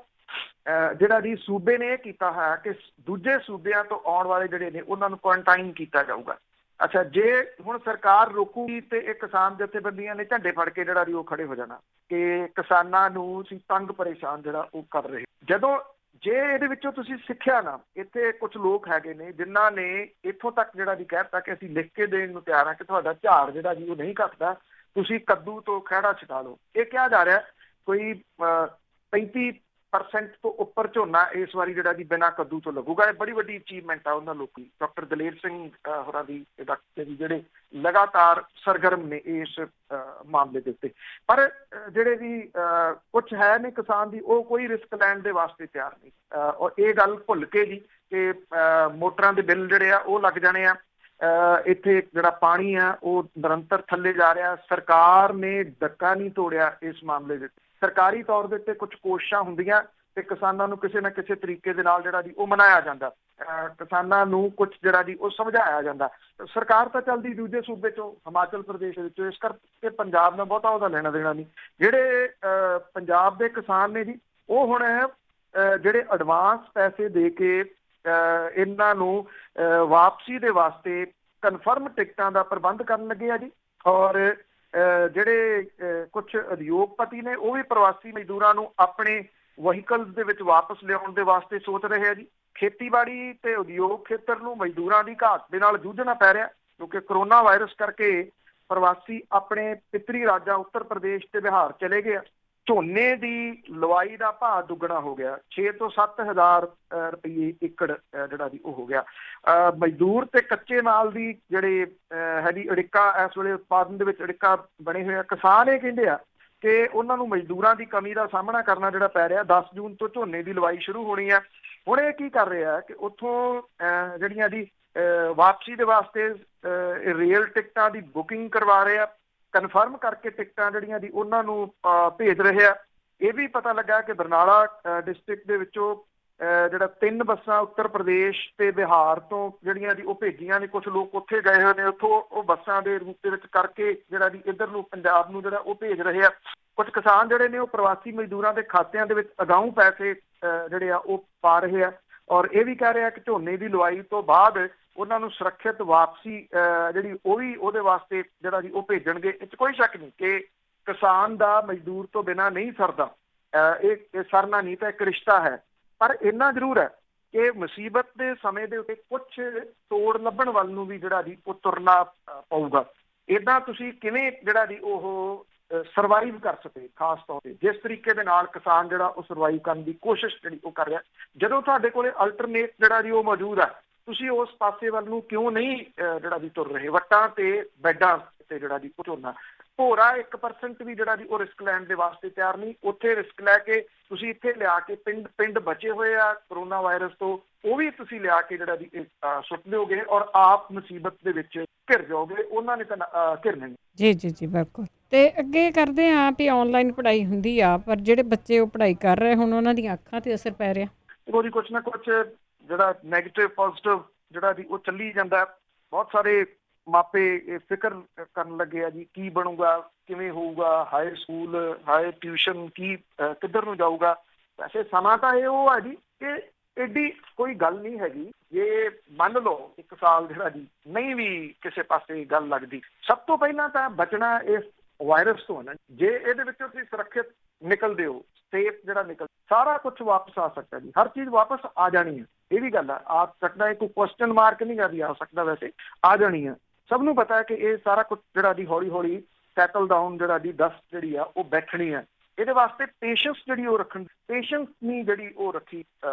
ਜਿਹੜਾ ਜੀ ਸੂਬੇ ਨੇ ਇਹ ਕੀਤਾ ਹੈ ਕਿ ਦੂਜੇ ਸੂਬਿਆਂ ਤੋਂ ਆਉਣ ਵਾਲੇ ਜਿਹੜੇ ਨੇ ਉਹਨਾਂ ਨੂੰ ਕੁਆਰੰਟਾਈਨ ਕੀਤਾ ਜਾਊਗਾ। ਅੱਛਾ, ਜੇ ਹੁਣ ਸਰਕਾਰ ਰੋਕੂਗੀ ਤੇ ਇਹ ਕਿਸਾਨ ਜਥੇਬੰਦੀਆਂ ਨੇ ਝੰਡੇ ਫੜ ਕੇ ਜਿਹੜਾ ਜੀ ਉਹ ਖੜੇ ਹੋ ਜਾਣਾ ਕਿ ਕਿਸਾਨਾਂ ਨੂੰ ਅਸੀਂ ਤੰਗ ਪਰੇਸ਼ਾਨ ਜਿਹੜਾ ਉਹ ਕਰ ਰਹੇ। ਜਦੋਂ ਜੇ ਇਹਦੇ ਵਿੱਚੋਂ ਤੁਸੀਂ ਸਿੱਖਿਆ ਨਾ, ਇੱਥੇ ਕੁਝ ਲੋਕ ਹੈਗੇ ਨੇ ਜਿਨ੍ਹਾਂ ਨੇ ਇੱਥੋਂ ਤੱਕ ਜਿਹੜਾ ਜੀ ਕਹਿ ਦਿੱਤਾ ਕਿ ਅਸੀਂ ਲਿਖ ਕੇ ਦੇਣ ਨੂੰ ਤਿਆਰ ਹਾਂ ਕਿ ਤੁਹਾਡਾ ਝਾੜ ਜਿਹੜਾ ਜੀ ਉਹ ਨਹੀਂ ਘਟਦਾ, ਤੁਸੀਂ ਕੱਦੂ ਤੋਂ ਖਹਿੜਾ ਛਡਾ ਲਓ। ਇਹ ਕਿਹਾ ਜਾ ਰਿਹਾ ਕੋਈ 35% ਤੋਂ ਉੱਪਰ ਝੋਨਾ ਇਸ ਵਾਰੀ ਜਿਹੜਾ ਜੀ ਬਿਨਾਂ ਕੱਦੂ ਤੋਂ ਲੱਗੂਗਾ। ਇਹ ਬੜੀ ਵੱਡੀ ਅਚੀਵਮੈਂਟ ਆ ਉਹਨਾਂ ਲੋਕੀ, ਡਾਕਟਰ ਦਲੇਰ ਸਿੰਘ ਹੋਰਾਂ ਦੀ, ਡਾਕਟਰ ਜੀ ਜਿਹੜੇ ਲਗਾਤਾਰ ਸਰਗਰਮ ਨੇ ਇਸ ਮਾਮਲੇ ਦੇ ਉੱਤੇ। ਪਰ ਜਿਹੜੇ ਵੀ ਕੁਝ ਹੈ ਨੇ ਕਿਸਾਨ ਦੀ, ਉਹ ਕੋਈ ਰਿਸਕ ਲੈਣ ਦੇ ਵਾਸਤੇ ਤਿਆਰ ਨਹੀਂ। ਔਰ ਇਹ ਗੱਲ ਭੁੱਲ ਕੇ ਜੀ ਕਿ ਮੋਟਰਾਂ ਦੇ ਬਿੱਲ ਜਿਹੜੇ ਆ ਉਹ ਲੱਗ ਜਾਣੇ ਆ, ਇੱਥੇ ਜਿਹੜਾ ਪਾਣੀ ਆ ਉਹ ਨਿਰੰਤਰ ਥੱਲੇ ਜਾ ਰਿਹਾ। ਸਰਕਾਰ ਨੇ ਡੱਕਾ ਨਹੀਂ ਤੋੜਿਆ ਇਸ ਮਾਮਲੇ ਦੇ। ਸਰਕਾਰੀ ਤੌਰ ਦੇ ਉੱਤੇ ਕੁਝ ਕੋਸ਼ਿਸ਼ਾਂ ਹੁੰਦੀਆਂ ਤੇ ਕਿਸਾਨਾਂ ਨੂੰ ਕਿਸੇ ਨਾ ਕਿਸੇ ਤਰੀਕੇ ਦੇ ਨਾਲ ਜਿਹੜਾ ਜੀ ਉਹ ਮਨਾਇਆ ਜਾਂਦਾ, ਕਿਸਾਨਾਂ ਨੂੰ ਕੁਝ ਜਿਹੜਾ ਜੀ ਉਹ ਸਮਝਾਇਆ ਜਾਂਦਾ। ਸਰਕਾਰ ਤਾਂ ਚੱਲਦੀ ਦੂਜੇ ਸੂਬੇ ਚੋਂ, ਹਿਮਾਚਲ ਪ੍ਰਦੇਸ਼ ਵਿੱਚੋਂ, ਇਸ ਕਰਕੇ ਪੰਜਾਬ ਨਾਲ ਬਹੁਤਾ ਉਹਦਾ ਲੈਣਾ ਦੇਣਾ ਨਹੀਂ। ਜਿਹੜੇ ਪੰਜਾਬ ਦੇ ਕਿਸਾਨ ਨੇ ਜੀ ਉਹ ਹੁਣ ਜਿਹੜੇ ਐਡਵਾਂਸ ਪੈਸੇ ਦੇ ਕੇ ਇਹਨਾਂ ਨੂੰ ਵਾਪਸੀ ਦੇ ਵਾਸਤੇ ਕਨਫਰਮ ਟਿਕਟਾਂ ਦਾ ਪ੍ਰਬੰਧ ਕਰਨ ਲੱਗੇ ਆ ਜੀ। ਔਰ ਜਿਹੜੇ ਕੁਝ ਉਦਯੋਗਪਤੀ ਨੇ ਉਹ ਵੀ ਪ੍ਰਵਾਸੀ ਮਜ਼ਦੂਰਾਂ ਨੂੰ ਆਪਣੇ ਵਹੀਕਲਸ ਦੇ ਵਿੱਚ ਵਾਪਸ ਲਿਆਉਣ ਦੇ ਵਾਸਤੇ ਸੋਚ ਰਹੇ ਆ ਜੀ। ਖੇਤੀਬਾੜੀ ਤੇ ਉਦਯੋਗ ਖੇਤਰ ਨੂੰ ਮਜ਼ਦੂਰਾਂ ਦੀ ਘਾਟ ਦੇ ਨਾਲ ਜੂਝਣਾ ਪੈ ਰਿਹਾ, ਕਿਉਂਕਿ ਕਰੋਨਾ ਵਾਇਰਸ ਕਰਕੇ ਪ੍ਰਵਾਸੀ ਆਪਣੇ ਪਿਤਰੀ ਰਾਜਾਂ ਉੱਤਰ ਪ੍ਰਦੇਸ਼ ਤੇ ਬਿਹਾਰ ਚਲੇ ਗਏ। ਝੋਨੇ ਦੀ ਲਵਾਈ ਦਾ ਭਾਅ ਦੁੱਗਣਾ ਹੋ ਗਿਆ, 6 ਤੋਂ 7 ਹਜ਼ਾਰ ਰੁਪਏ ਏਕੜ ਜਿਹੜਾ ਜੀ ਉਹ ਹੋ ਗਿਆ। ਮਜ਼ਦੂਰ ਤੇ ਕੱਚੇ ਮਾਲ ਦੀ ਜਿਹੜੇ ਹੈ ਜੀ ਅੜਿੱਕਾ ਇਸ ਵੇਲੇ ਉਤਪਾਦਨ ਦੇ ਵਿੱਚ ਅੜਿੱਕਾ ਬਣੇ ਹੋਏ ਆ। ਕਿਸਾਨ ਇਹ ਕਹਿੰਦੇ ਆ ਕਿ ਉਹਨਾਂ ਨੂੰ ਮਜ਼ਦੂਰਾਂ ਦੀ ਕਮੀ ਦਾ ਸਾਹਮਣਾ ਕਰਨਾ ਜਿਹੜਾ ਪੈ ਰਿਹਾ। 10 ਜੂਨ ਤੋਂ ਝੋਨੇ ਦੀ ਲਵਾਈ ਸ਼ੁਰੂ ਹੋਣੀ ਹੈ। ਹੁਣ ਇਹ ਕੀ ਕਰ ਰਿਹਾ ਕਿ ਉੱਥੋਂ ਜਿਹੜੀਆਂ ਦੀ ਵਾਪਸੀ ਦੇ ਵਾਸਤੇ ਰੇਲ ਟਿਕਟਾਂ ਦੀ ਬੁਕਿੰਗ ਕਰਵਾ ਰਹੇ ਆ, ਕਨਫਰਮ ਕਰਕੇ ਟਿਕਟਾਂ ਜਿਹੜੀਆਂ ਦੀ ਉਹਨਾਂ ਨੂੰ ਭੇਜ ਰਹੇ ਆ। ਇਹ ਵੀ ਪਤਾ ਲੱਗਾ ਕਿ ਬਰਨਾਲਾ ਡਿਸਟ੍ਰਿਕਟ ਦੇ ਵਿੱਚੋਂ ਜਿਹੜਾ 3 ਬੱਸਾਂ ਉੱਤਰ ਪ੍ਰਦੇਸ਼ ਤੇ ਬਿਹਾਰ ਤੋਂ ਜਿਹੜੀਆਂ ਦੀ ਉਹ ਭੇਜੀਆਂ ਨੇ। ਕੁਝ ਲੋਕ ਉੱਥੇ ਗਏ ਹੋਏ ਨੇ, ਉੱਥੋਂ ਉਹ ਬੱਸਾਂ ਦੇ ਰੂਪ ਦੇ ਵਿੱਚ ਕਰਕੇ ਜਿਹੜਾ ਦੀ ਇੱਧਰ ਨੂੰ ਪੰਜਾਬ ਨੂੰ ਜਿਹੜਾ ਉਹ ਭੇਜ ਰਹੇ ਆ। ਕੁਝ ਕਿਸਾਨ ਜਿਹੜੇ ਨੇ ਉਹ ਪ੍ਰਵਾਸੀ ਮਜ਼ਦੂਰਾਂ ਦੇ ਖਾਤਿਆਂ ਦੇ ਵਿੱਚ ਅਗਾਊਂ ਪੈਸੇ ਜਿਹੜੇ ਆ ਉਹ ਪਾ ਰਹੇ ਆ। ਔਰ ਇਹ ਵੀ ਕਹਿ ਰਿਹਾ ਕਿ ਝੋਨੇ ਦੀ ਲਵਾਈ ਤੋਂ ਬਾਅਦ ਉਹਨਾਂ ਨੂੰ ਸੁਰੱਖਿਅਤ ਵਾਪਸੀ ਜਿਹੜੀ ਉਹ ਵੀ ਉਹਦੇ ਵਾਸਤੇ ਜਿਹੜਾ ਜੀ ਉਹ ਭੇਜਣਗੇ। ਇਹ 'ਚ ਕੋਈ ਸ਼ੱਕ ਨਹੀਂ ਕਿ ਕਿਸਾਨ ਦਾ ਮਜ਼ਦੂਰ ਤੋਂ ਬਿਨਾਂ ਨਹੀਂ ਸਰਦਾ, ਇਹ ਸਰਨਾ ਨਹੀਂ ਤਾਂ ਇੱਕ ਰਿਸ਼ਤਾ ਹੈ। ਪਰ ਇੰਨਾ ਜ਼ਰੂਰ ਹੈ ਕਿ ਮੁਸੀਬਤ ਦੇ ਸਮੇਂ ਦੇ ਉੱਤੇ ਕੁਝ ਤੋੜ ਲੱਭਣ ਵੱਲ ਨੂੰ ਵੀ ਜਿਹੜਾ ਜੀ ਉਹ ਤੁਰਨਾ ਪਊਗਾ। ਇੱਦਾਂ ਤੁਸੀਂ ਕਿਵੇਂ ਜਿਹੜਾ ਜੀ ਉਹ ਸਰਵਾਈਵ ਕਰ ਸਕੇ, ਖਾਸ ਤੌਰ ਤੇ ਜਿਸ ਤਰੀਕੇ ਦੇ ਨਾਲ ਕਿਸਾਨ ਜਿਹੜਾ ਉਹ ਸਰਵਾਈਵ ਕਰਨ ਦੀ ਕੋਸ਼ਿਸ਼ ਜਿਹੜੀ ਉਹ ਕਰ ਰਿਹਾ। ਜਦੋਂ ਤੁਹਾਡੇ ਕੋਲੇ ਅਲਟਰਨੇਟ ਜਿਹੜਾ ਜੀ ਉਹ ਮੌਜੂਦ ਹੈ, ਤੁਸੀਂ ਉਸ ਪਾਸੇ ਵੱਲ ਨੂੰ ਕਿਉਂ ਨਹੀਂ ਜਿਹੜਾ ਜੀ ਤੁਰ ਰਹੇ। ਵੱਟਾਂ ਤੇ ਬੈਡਾਂ ਤੇ ਜਿਹੜਾ ਜੀ ਉਹ ਝੋਨਾ ਭੋਰਾ 1% ਵੀ ਜਿਹੜਾ ਜੀ ਉਹ ਰਿਸਕ ਲੈਣ ਦੇ ਵਾਸਤੇ ਤਿਆਰ ਨਹੀਂ। ਉੱਥੇ ਰਿਸਕ ਲੈ ਕੇ ਤੁਸੀਂ ਇੱਥੇ ਲਿਆ ਕੇ ਪਿੰਡ ਬਚੇ ਹੋਏ ਆ ਕਰੋਨਾ ਵਾਇਰਸ ਤੋਂ, ਉਹ ਵੀ ਤੁਸੀਂ ਲਿਆ ਕੇ ਜਿਹੜਾ ਜੀ ਸੁੱਟ ਦਿਓਗੇ ਔਰ ਆਪ ਮੁਸੀਬਤ ਦੇ ਵਿੱਚ ਘਿਰ ਜਾਓਗੇ। ਉਹਨਾਂ ਨੇ ਤਾਂ ਘਿਰਨਾ ਨਹੀਂ। ਜੀ ਜੀ ਜੀ ਬਿਲਕੁਲ। ਤੇ ਅੱਗੇ ਕਰਦੇ ਹਾਂ ਵੀ ਆਨਲਾਈਨ ਪੜ੍ਹਾਈ ਹੁੰਦੀ ਆ, ਪਰ ਜਿਹੜੇ ਬੱਚੇ ਉਹ ਪੜ੍ਹਾਈ ਕਰ ਰਹੇ ਹੁਣ ਉਹਨਾਂ ਦੀਆਂ ਅੱਖਾਂ ਤੇ ਅਸਰ ਪੈ ਰਿਹਾ। ਉਹਦੀ ਕੁਛ ਨਾ ਕੁਛ ਜਿਹੜਾ ਨੈਗੇਟਿਵ ਪੋਜ਼ਿਟਿਵ ਜਿਹੜਾ ਜੀ ਉਹ ਚੱਲੀ ਜਾਂਦਾ। ਬਹੁਤ ਸਾਰੇ ਮਾਪੇ ਫਿਕਰ ਕਰਨ ਲੱਗੇ ਆ ਜੀ, ਕੀ ਬਣੂਗਾ, ਕਿਵੇਂ ਹੋਊਗਾ, ਹਾਈ ਸਕੂਲ, ਹਾਈ ਟਿਊਸ਼ਨ, ਕੀ ਕਿੱਧਰ ਨੂੰ ਜਾਊਗਾ। ਵੈਸੇ ਸਮਾਂ ਤਾਂ ਇਹ ਉਹ ਹੈ ਜੀ ਕਿ ਐਡੀ ਕੋਈ ਗੱਲ ਨਹੀਂ ਹੈਗੀ। ਜੇ ਮੰਨ ਲਓ 1 ਸਾਲ ਜਿਹੜਾ ਜੀ ਨਹੀਂ ਵੀ ਕਿਸੇ ਪਾਸੇ ਗੱਲ ਲੱਗਦੀ, ਸਭ ਤੋਂ ਪਹਿਲਾਂ ਤਾਂ ਬਚਣਾ ਇਸ ਵਾਇਰਸ ਤੋਂ ਹੈ। ਜੇ ਇਹਦੇ ਵਿੱਚੋਂ ਤੁਸੀਂ ਸੁਰੱਖਿਅਤ ਨਿਕਲਦੇ ਹੋ, ਸੇਫ ਜਿਹੜਾ ਨਿਕਲ, ਸਾਰਾ ਕੁਝ ਵਾਪਸ ਆ ਸਕਦਾ ਜੀ। ਹਰ ਚੀਜ਼ ਵਾਪਸ ਆ ਜਾਣੀ ਹੈ, ਇਹ ਵੀ ਗੱਲ ਆ ਸਕਦਾ ਹੈ। ਕੋਈ ਕੁਐਸਚਨ ਮਾਰਕ ਨਹੀਂ ਕਰਦੀ, ਆ ਸਕਦਾ ਵੈਸੇ ਆ ਜਾਣੀ ਹੈ। ਸਭ ਨੂੰ ਪਤਾ ਹੈ ਕਿ ਇਹ ਸਾਰਾ ਕੁਝ ਜਿਹੜਾ ਦੀ ਹੌਲੀ ਹੌਲੀ ਸੈਟਲ ਡਾਊਨ ਜਿਹੜਾ ਦੀ ਦਸਤ ਜਿਹੜੀ ਆ ਉਹ ਬੈਠਣੀ ਹੈ। ਇਹਦੇ ਵਾਸਤੇ ਪੇਸ਼ੈਂਸ ਜਿਹੜੀ ਉਹ ਰੱਖਣ, ਪੇਸ਼ੈਂਸ ਨਹੀਂ ਜਿਹੜੀ ਉਹ ਰੱਖੀ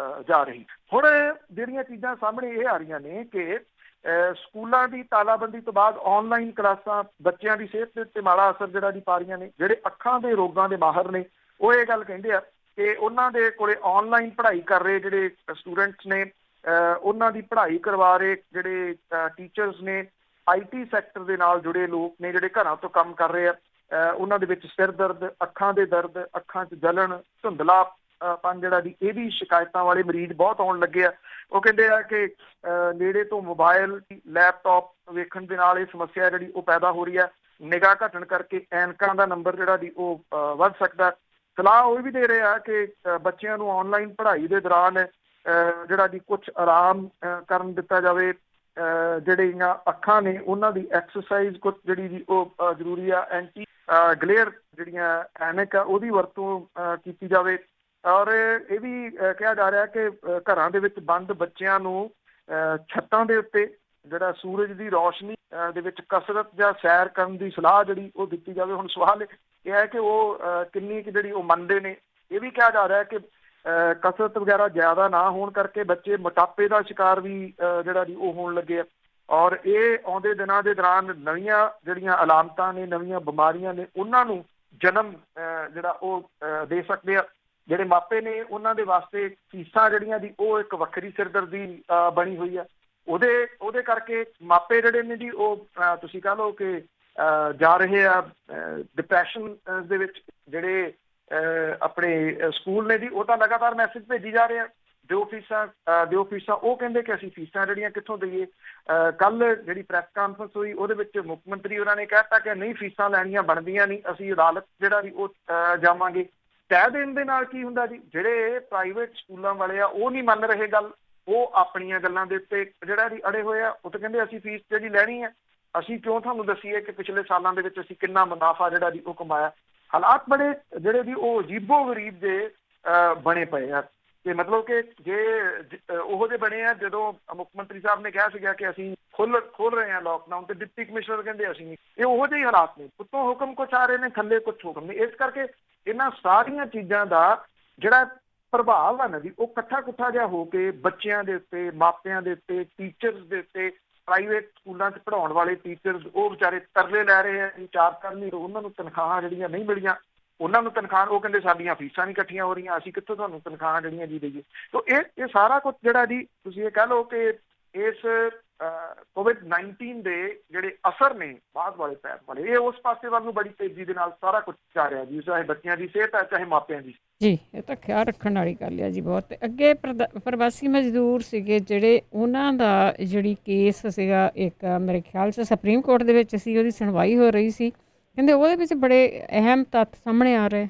ਜਾ ਰਹੀ। ਹੁਣ ਜਿਹੜੀਆਂ ਚੀਜ਼ਾਂ ਸਾਹਮਣੇ ਇਹ ਆ ਰਹੀਆਂ ਨੇ ਕਿ ਸਕੂਲਾਂ ਦੀ ਤਾਲਾਬੰਦੀ ਤੋਂ ਬਾਅਦ ਆਨਲਾਈਨ ਕਲਾਸਾਂ ਬੱਚਿਆਂ ਦੀ ਸਿਹਤ ਦੇ ਉੱਤੇ ਮਾੜਾ ਅਸਰ ਜਿਹੜਾ ਦੀ ਪਾ ਰਹੀਆਂ ਨੇ। ਜਿਹੜੇ ਅੱਖਾਂ ਦੇ ਰੋਗਾਂ ਦੇ ਮਾਹਰ ਨੇ ਉਹ ਇਹ ਗੱਲ ਕਹਿੰਦੇ ਆ ਕਿ ਉਹਨਾਂ ਦੇ ਕੋਲੇ ਆਨਲਾਈਨ ਪੜ੍ਹਾਈ ਕਰ ਰਹੇ ਜਿਹੜੇ ਸਟੂਡੈਂਟਸ ਨੇ, ਉਹਨਾਂ ਦੀ ਪੜ੍ਹਾਈ ਕਰਵਾ ਰਹੇ ਜਿਹੜੇ ਟੀਚਰਸ ਨੇ, IT ਸੈਕਟਰ ਦੇ ਨਾਲ ਜੁੜੇ ਲੋਕ ਨੇ ਜਿਹੜੇ ਘਰਾਂ ਤੋਂ ਕੰਮ ਕਰ ਰਹੇ ਆ, ਉਹਨਾਂ ਦੇ ਵਿੱਚ ਸਿਰ ਦਰਦ, ਅੱਖਾਂ ਦੇ ਦਰਦ, ਅੱਖਾਂ 'ਚ ਜਲਣ, ਧੁੰਦਲਾਪਨ ਜਿਹੜਾ ਦੀ ਇਹ ਵੀ ਸ਼ਿਕਾਇਤਾਂ ਵਾਲੇ ਮਰੀਜ਼ ਬਹੁਤ ਆਉਣ ਲੱਗੇ ਆ। ਉਹ ਕਹਿੰਦੇ ਆ ਕਿ ਨੇੜੇ ਤੋਂ ਮੋਬਾਈਲ, ਲੈਪਟਾਪ ਵੇਖਣ ਦੇ ਨਾਲ ਇਹ ਸਮੱਸਿਆ ਜਿਹੜੀ ਉਹ ਪੈਦਾ ਹੋ ਰਹੀ ਹੈ। ਨਿਗਾਹ ਘਟਣ ਕਰਕੇ ਐਨਕਾਂ ਦਾ ਨੰਬਰ ਜਿਹੜਾ ਦੀ ਉਹ ਵੱਧ ਸਕਦਾ। ਸਲਾਹ ਉਹ ਵੀ ਦੇ ਰਹੇ ਆ ਕਿ ਬੱਚਿਆਂ ਨੂੰ ਆਨਲਾਈਨ ਪੜ੍ਹਾਈ ਦੇ ਦੌਰਾਨ ਜਿਹੜਾ ਦੀ ਕੁਝ ਆਰਾਮ ਕਰਨ ਦਿੱਤਾ ਜਾਵੇ। ਜਿਹੜੀਆਂ ਅੱਖਾਂ ਨੇ ਉਹਨਾਂ ਦੀ ਐਕਸਰਸਾਈਜ਼ ਕੁਝ ਜਿਹੜੀ ਦੀ ਉਹ ਜ਼ਰੂਰੀ ਆ। ਐਂਟੀ ਗਲੇਅਰ ਜਿਹੜੀਆਂ ਐਨਕ ਆ ਉਹਦੀ ਵਰਤੋਂ ਕੀਤੀ ਜਾਵੇ। ਔਰ ਇਹ ਵੀ ਕਿਹਾ ਜਾ ਰਿਹਾ ਕਿ ਘਰਾਂ ਦੇ ਵਿੱਚ ਬੰਦ ਬੱਚਿਆਂ ਨੂੰ ਛੱਤਾਂ ਦੇ ਉੱਤੇ ਜਿਹੜਾ ਸੂਰਜ ਦੀ ਰੌਸ਼ਨੀ ਦੇ ਵਿੱਚ ਕਸਰਤ ਜਾਂ ਸੈਰ ਕਰਨ ਦੀ ਸਲਾਹ ਜਿਹੜੀ ਉਹ ਦਿੱਤੀ ਜਾਵੇ। ਹੁਣ ਸਵਾਲ ਇਹ ਹੈ ਕਿ ਉਹ ਕਿੰਨੀ ਕੁ ਜਿਹੜੀ ਉਹ ਮੰਨਦੇ ਨੇ। ਇਹ ਵੀ ਕਿਹਾ ਜਾ ਰਿਹਾ ਕਿ ਕਸਰਤ ਵਗੈਰਾ ਜ਼ਿਆਦਾ ਨਾ ਹੋਣ ਕਰਕੇ ਬੱਚੇ ਮੋਟਾਪੇ ਦਾ ਸ਼ਿਕਾਰ ਵੀ ਜਿਹੜਾ ਦੀ ਉਹ ਹੋਣ ਲੱਗੇ ਆ। ਔਰ ਇਹ ਆਉਂਦੇ ਦਿਨਾਂ ਦੇ ਦੌਰਾਨ ਨਵੀਆਂ ਜਿਹੜੀਆਂ ਅਲਾਮਤਾਂ ਨੇ, ਨਵੀਆਂ ਬਿਮਾਰੀਆਂ ਨੇ, ਉਹਨਾਂ ਨੂੰ ਜਨਮ ਜਿਹੜਾ ਉਹ ਦੇ ਸਕਦੇ ਆ। ਜਿਹੜੇ ਮਾਪੇ ਨੇ ਉਹਨਾਂ ਦੇ ਵਾਸਤੇ ਫੀਸਾਂ ਜਿਹੜੀਆਂ ਦੀ ਉਹ ਇੱਕ ਵੱਖਰੀ ਸਿਰਦਰਦੀ ਬਣੀ ਹੋਈ ਆ। ਉਹਦੇ ਕਰਕੇ ਮਾਪੇ ਜਿਹੜੇ ਨੇ ਜੀ ਉਹ ਤੁਸੀਂ ਕਹ ਲਓ ਕਿ ਜਾ ਰਹੇ ਆ ਡਿਪਰੈਸ਼ਨ ਦੇ ਵਿੱਚ। ਜਿਹੜੇ ਆਪਣੇ ਸਕੂਲ ਨੇ ਜੀ ਉਹ ਤਾਂ ਲਗਾਤਾਰ ਮੈਸੇਜ ਭੇਜੀ ਜਾ ਰਹੇ ਆ ਦਿਓ ਫੀਸਾਂ। ਉਹ ਕਹਿੰਦੇ ਕਿ ਅਸੀਂ ਫੀਸਾਂ ਜਿਹੜੀਆਂ ਕਿੱਥੋਂ ਦਈਏ। ਕੱਲ ਜਿਹੜੀ ਪ੍ਰੈਸ ਕਾਨਫਰੰਸ ਹੋਈ ਉਹਦੇ ਵਿੱਚ ਮੁੱਖ ਮੰਤਰੀ ਉਹਨਾਂ ਨੇ ਕਹਿ ਦਿੱਤਾ ਕਿ ਨਹੀਂ, ਫੀਸਾਂ ਲੈਣੀਆਂ ਬਣਦੀਆਂ ਨਹੀਂ, ਅਸੀਂ ਅਦਾਲਤ ਜਿਹੜਾ ਵੀ ਉਹ ਜਾਵਾਂਗੇ। ਤਹਿ ਦੇਣ ਦੇ ਨਾਲ ਕੀ ਹੁੰਦਾ ਜੀ, ਜਿਹੜੇ ਪ੍ਰਾਈਵੇਟ ਸਕੂਲਾਂ ਵਾਲੇ ਆ ਉਹ ਨਹੀਂ ਮੰਨ ਰਹੇ ਗੱਲ। ਉਹ ਆਪਣੀਆਂ ਗੱਲਾਂ ਦੇ ਉੱਤੇ ਜਿਹੜਾ ਵੀ ਅੜੇ ਹੋਏ ਆ। ਉਹ ਤਾਂ ਕਹਿੰਦੇ ਅਸੀਂ ਫੀਸ ਜਿਹੜੀ ਲੈਣੀ ਹੈ, ਅਸੀਂ ਕਿਉਂ ਤੁਹਾਨੂੰ ਦੱਸੀਏ ਕਿ ਪਿਛਲੇ ਸਾਲਾਂ ਦੇ ਵਿੱਚ ਅਸੀਂ ਕਿੰਨਾ ਮੁਨਾਫਾ ਜਿਹੜਾ ਦੀ ਉਹ ਕਮਾਇਆ। ਹਾਲਾਤ ਬੜੇ ਜਿਹੜੇ ਦੀ ਉਹ ਅਜੀਬੋ ਗਰੀਬ ਦੇ ਬਣੇ ਪਏ ਆ। ਤੇ ਮਤਲਬ ਕਿ ਜੇ ਉਹੋ ਜਿਹੇ ਬਣੇ ਆ ਜਦੋਂ ਮੁੱਖ ਮੰਤਰੀ ਸਾਹਿਬ ਨੇ ਕਿਹਾ ਸੀਗਾ ਕਿ ਅਸੀਂ ਖੋਲ ਰਹੇ ਹਾਂ ਲੋਕਡਾਊਨ, ਤੇ ਡਿਪਟੀ ਕਮਿਸ਼ਨਰ ਕਹਿੰਦੇ ਅਸੀਂ ਨਹੀਂ। ਇਹ ਉਹੋ ਜਿਹੇ ਹਾਲਾਤ ਨੇ, ਉੱਤੋਂ ਹੁਕਮ ਕੁਛ ਆ ਰਹੇ ਨੇ, ਥੱਲੇ ਕੁਛ ਹੁਕਮ ਨਹੀਂ। ਇਸ ਕਰਕੇ ਇਹਨਾਂ ਸਾਰੀਆਂ ਚੀਜ਼ਾਂ ਦਾ ਜਿਹੜਾ ਪ੍ਰਭਾਵ ਹੈ ਨਾ ਜੀ ਉਹ ਇਕੱਠਾ ਜਿਹਾ ਹੋ ਕੇ ਬੱਚਿਆਂ ਦੇ ਉੱਤੇ, ਮਾਪਿਆਂ ਦੇ ਉੱਤੇ, ਟੀਚਰਸ ਦੇ ਉੱਤੇ, ਪ੍ਰਾਈਵੇਟ ਸਕੂਲਾਂ 'ਚ ਪੜ੍ਹਾਉਣ ਵਾਲੇ ਟੀਚਰਸ ਉਹ ਵਿਚਾਰੇ ਤਰਲੇ ਲੈ ਰਹੇ ਆ ਚਾਰ ਕਰਨੀ। ਉਹਨਾਂ ਨੂੰ ਤਨਖਾਹਾਂ ਜਿਹੜੀਆਂ ਨਹੀਂ ਮਿਲੀਆਂ, ਉਹਨਾਂ ਨੂੰ ਤਨਖਾਹ ਉਹ ਕਹਿੰਦੇ ਸਾਡੀਆਂ ਫੀਸਾਂ ਨਹੀਂ ਇਕੱਠੀਆਂ ਹੋ ਰਹੀਆਂ, ਅਸੀਂ ਕਿੱਥੋਂ ਤੁਹਾਨੂੰ ਤਨਖਾਹਾਂ ਜਿਹੜੀਆਂ ਜੀ ਦੇਈਏ। ਤਾਂ ਇਹ ਸਾਰਾ ਕੁਝ ਜਿਹੜਾ ਜੀ ਤੁਸੀਂ ਇਹ ਕਹਿ ਲਓ ਕਿ ਇਸ COVID-19 ਦੇ ਜਿਹੜੇ ਅਸਰ ਨੇ ਬਾਅਦ ਵਾਲੇ ਪੈਰ ਵਾਲੇ, ਇਹ ਉਸ ਪਾਸੇ ਵੱਲ ਨੂੰ ਬੜੀ ਤੇਜ਼ੀ ਦੇ ਨਾਲ ਸਾਰਾ ਕੁਝ ਜਾ ਰਿਹਾ ਜੀ। ਚਾਹੇ ਬੱਚਿਆਂ ਦੀ ਸਿਹਤ ਹੈ, ਚਾਹੇ ਮਾਪਿਆਂ ਦੀ। ਜੀ ਇਹ ਤਾਂ ਖਿਆਲ ਰੱਖਣ ਵਾਲੀ ਗੱਲ ਹੈ ਜੀ ਬਹੁਤ। ਅੱਗੇ ਪ੍ਰਵਾਸੀ ਮਜ਼ਦੂਰ ਸੀਗੇ ਜਿਹੜੇ, ਉਹਨਾਂ ਦਾ ਜਿਹੜੀ ਕੇਸ ਸੀਗਾ ਇੱਕ ਮੇਰੇ ਖਿਆਲ 'ਚ ਸੁਪਰੀਮ ਕੋਰਟ ਦੇ ਵਿੱਚ ਸੀ, ਉਹਦੀ ਸੁਣਵਾਈ ਹੋ ਰਹੀ ਸੀ। ਕਹਿੰਦੇ ਉਹਦੇ ਵਿੱਚ ਬੜੇ ਅਹਿਮ ਤੱਥ ਸਾਹਮਣੇ ਆ ਰਹੇ।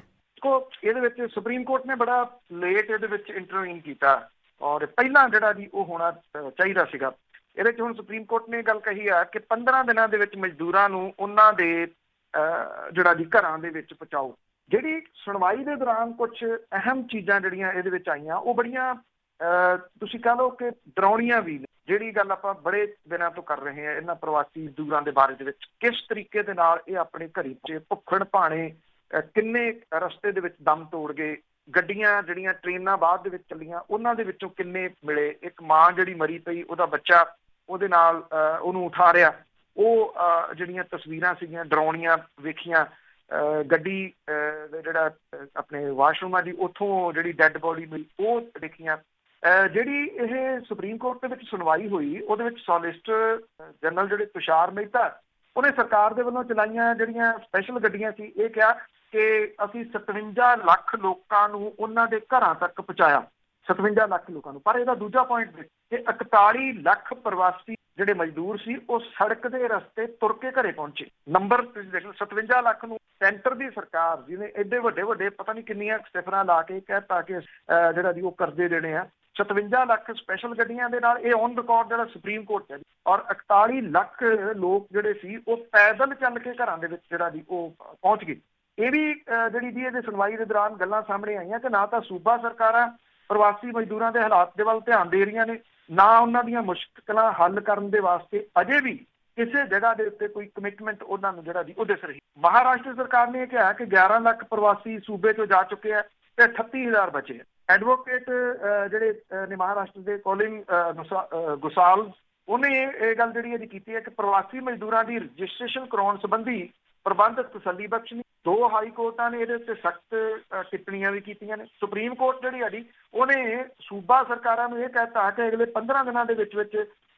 ਇਹਦੇ ਵਿੱਚ ਸੁਪਰੀਮ ਕੋਰਟ ਨੇ ਬੜਾ ਲੇਟ ਇਹਦੇ ਵਿੱਚ ਇੰਟਰਵੀਨ ਕੀਤਾ ਔਰ ਪਹਿਲਾਂ ਜਿਹੜਾ ਜੀ ਉਹ ਹੋਣਾ ਚਾਹੀਦਾ ਸੀਗਾ। ਇਹਦੇ 'ਚ ਹੁਣ ਸੁਪਰੀਮ ਕੋਰਟ ਨੇ ਗੱਲ ਕਹੀ ਆ ਕਿ 15 ਦਿਨਾਂ ਦੇ ਵਿੱਚ ਮਜ਼ਦੂਰਾਂ ਨੂੰ ਉਹਨਾਂ ਦੇ ਜਿਹੜਾ ਜੀ ਘਰਾਂ ਦੇ ਵਿੱਚ ਪਹੁੰਚਾਓ। ਜਿਹੜੀ ਸੁਣਵਾਈ ਦੇ ਦੌਰਾਨ ਕੁਝ ਅਹਿਮ ਚੀਜ਼ਾਂ ਜਿਹੜੀਆਂ ਇਹਦੇ ਵਿੱਚ ਆਈਆਂ ਉਹ ਬੜੀਆਂ ਤੁਸੀਂ ਕਹ ਲਓ ਕਿ ਡਰਾਉਣੀਆਂ ਵੀ ਨੇ। ਜਿਹੜੀ ਗੱਲ ਆਪਾਂ ਬੜੇ ਦਿਨਾਂ ਤੋਂ ਕਰ ਰਹੇ ਹਾਂ ਇਹਨਾਂ ਪ੍ਰਵਾਸੀ ਮਜ਼ਦੂਰਾਂ ਦੇ ਬਾਰੇ ਦੇ ਵਿੱਚ, ਕਿਸ ਤਰੀਕੇ ਦੇ ਨਾਲ ਇਹ ਆਪਣੇ ਘਰੀ 'ਚ ਭੁੱਖਣ ਭਾਣੇ, ਕਿੰਨੇ ਰਸਤੇ ਦੇ ਵਿੱਚ ਦਮ ਤੋੜ ਗਏ। ਗੱਡੀਆਂ ਜਿਹੜੀਆਂ ਟ੍ਰੇਨਾਂ ਬਾਅਦ ਦੇ ਵਿੱਚ ਚੱਲੀਆਂ ਉਹਨਾਂ ਦੇ ਵਿੱਚੋਂ ਕਿੰਨੇ ਮਿਲੇ। ਇੱਕ ਮਾਂ ਜਿਹੜੀ ਮਰੀ ਪਈ, ਉਹਦਾ ਬੱਚਾ ਉਹਦੇ ਨਾਲ ਉਹਨੂੰ ਉਠਾ ਰਿਹਾ। ਉਹ ਜਿਹੜੀਆਂ ਤਸਵੀਰਾਂ ਸੀਗੀਆਂ ਡਰਾਉਣੀਆਂ ਵੇਖੀਆਂ। ਗੱਡੀ ਜਿਹੜਾ ਆਪਣੇ ਵਾਸ਼ਰੂਮਾਂ ਦੀ ਉੱਥੋਂ ਜਿਹੜੀ ਡੈੱਡ ਬੋਡੀ ਮਿਲੀ ਉਹ ਦੇਖੀਆਂ। ਜਿਹੜੀ ਇਹ ਸੁਪਰੀਮ ਕੋਰਟ ਦੇ ਵਿੱਚ ਸੁਣਵਾਈ ਹੋਈ ਉਹਦੇ ਵਿੱਚ ਸੋਲਿਸਿਟਰ ਜਨਰਲ ਜਿਹੜੇ ਤੁਸ਼ਾਰ ਮਹਿਤਾ, ਉਹਨੇ ਸਰਕਾਰ ਦੇ ਵੱਲੋਂ ਚਲਾਈਆਂ ਜਿਹੜੀਆਂ ਸਪੈਸ਼ਲ ਗੱਡੀਆਂ ਸੀ, ਇਹ ਕਿਹਾ ਕਿ ਅਸੀਂ 57 ਲੱਖ ਲੋਕਾਂ ਨੂੰ ਉਹਨਾਂ ਦੇ ਘਰਾਂ ਤੱਕ ਪਹੁੰਚਾਇਆ। 57 ਲੱਖ ਲੋਕਾਂ ਨੂੰ। ਪਰ ਇਹਦਾ ਦੂਜਾ ਪੁਆਇੰਟ ਕਿ 41 ਲੱਖ ਪ੍ਰਵਾਸੀ ਜਿਹੜੇ ਮਜ਼ਦੂਰ ਸੀ ਉਹ ਸੜਕ ਦੇ ਰਸਤੇ ਤੁਰ ਕੇ ਘਰੇ ਪਹੁੰਚੇ। ਨੰਬਰ ਤੁਸੀਂ ਦੇਖ ਲਓ, 57 ਲੱਖ ਨੂੰ ਸੈਂਟਰ ਦੀ ਸਰਕਾਰ ਜਿਹਨੇ ਐਡੇ ਵੱਡੇ ਪਤਾ ਨਹੀਂ ਕਿੰਨੀਆਂ ਸਿਫਰਾਂ ਲਾ ਕੇ ਕਹਿਤਾ ਕਿ ਜਿਹੜਾ ਜੀ ਉਹ ਕਰਜ਼ੇ ਦੇਣੇ ਆ। 57 ਲੱਖ ਸਪੈਸ਼ਲ ਗੱਡੀਆਂ ਦੇ ਨਾਲ ਇਹ ਔਨ ਰਿਕਾਰਡ ਜਿਹੜਾ ਸੁਪਰੀਮ ਕੋਰਟ ਹੈ। ਔਰ 41 ਲੱਖ ਲੋਕ ਜਿਹੜੇ ਸੀ ਉਹ ਪੈਦਲ ਚੱਲ ਕੇ ਘਰਾਂ ਦੇ ਵਿੱਚ ਜਿਹੜਾ ਜੀ ਉਹ ਪਹੁੰਚ ਗਏ। ਇਹ ਵੀ ਜਿਹੜੀ ਜੀ ਇਹਦੇ ਸੁਣਵਾਈ ਦੇ ਦੌਰਾਨ ਗੱਲਾਂ ਸਾਹਮਣੇ ਆਈਆਂ ਕਿ ਨਾ ਤਾਂ ਸੂਬਾ ਸਰਕਾਰਾਂ ਪ੍ਰਵਾਸੀ ਮਜ਼ਦੂਰਾਂ ਦੇ ਹਾਲਾਤ ਦੇ ਵੱਲ ਧਿਆਨ ਦੇ ਰਹੀਆਂ ਨੇ, ਨਾ ਉਹਨਾਂ ਦੀਆਂ ਮੁਸ਼ਕਲਾਂ ਹੱਲ ਕਰਨ ਦੇ ਵਾਸਤੇ ਅਜੇ ਵੀ ਕਿਸੇ ਜਗ੍ਹਾ ਦੇ ਉੱਤੇ ਕੋਈ ਕਮਿਟਮੈਂਟ ਉਹਨਾਂ ਨੂੰ ਜਿਹੜਾ ਦੀ ਉਹ ਦਿਸ ਰਹੀ। ਮਹਾਰਾਸ਼ਟਰ ਸਰਕਾਰ ਨੇ ਇਹ ਕਿਹਾ ਕਿ 11 ਲੱਖ ਪ੍ਰਵਾਸੀ ਸੂਬੇ ਤੋਂ ਜਾ ਚੁੱਕੇ ਆ ਤੇ 38,000 ਬਚੇ। ਐਡਵੋਕੇਟ ਜਿਹੜੇ ਨੇ ਮਹਾਰਾਸ਼ਟਰ ਦੇ ਕੋਲਿੰਗ ਗੁਸਾਲ, ਉਹਨੇ ਇਹ ਗੱਲ ਜਿਹੜੀ ਇਹਦੀ ਕੀਤੀ ਹੈ ਕਿ ਪ੍ਰਵਾਸੀ ਮਜ਼ਦੂਰਾਂ ਦੀ ਰਜਿਸਟ੍ਰੇਸ਼ਨ ਕਰਾਉਣ ਸੰਬੰਧੀ ਪ੍ਰਬੰਧਕ ਤਸੱਲੀ ਬਖਸ਼ ਨਹੀਂ। 2 ਹਾਈ ਕੋਰਟਾਂ ਨੇ ਇਹਦੇ ਉੱਤੇ ਸਖਤ ਟਿੱਪਣੀਆਂ ਵੀ ਕੀਤੀਆਂ ਨੇ। ਸੁਪਰੀਮ ਕੋਰਟ ਜਿਹੜੀ ਹੈਗੀ ਉਹਨੇ ਸੂਬਾ ਸਰਕਾਰਾਂ ਨੂੰ ਇਹ ਕਹਿਤਾ ਕਿ ਅਗਲੇ 15 ਦਿਨਾਂ ਦੇ ਵਿੱਚ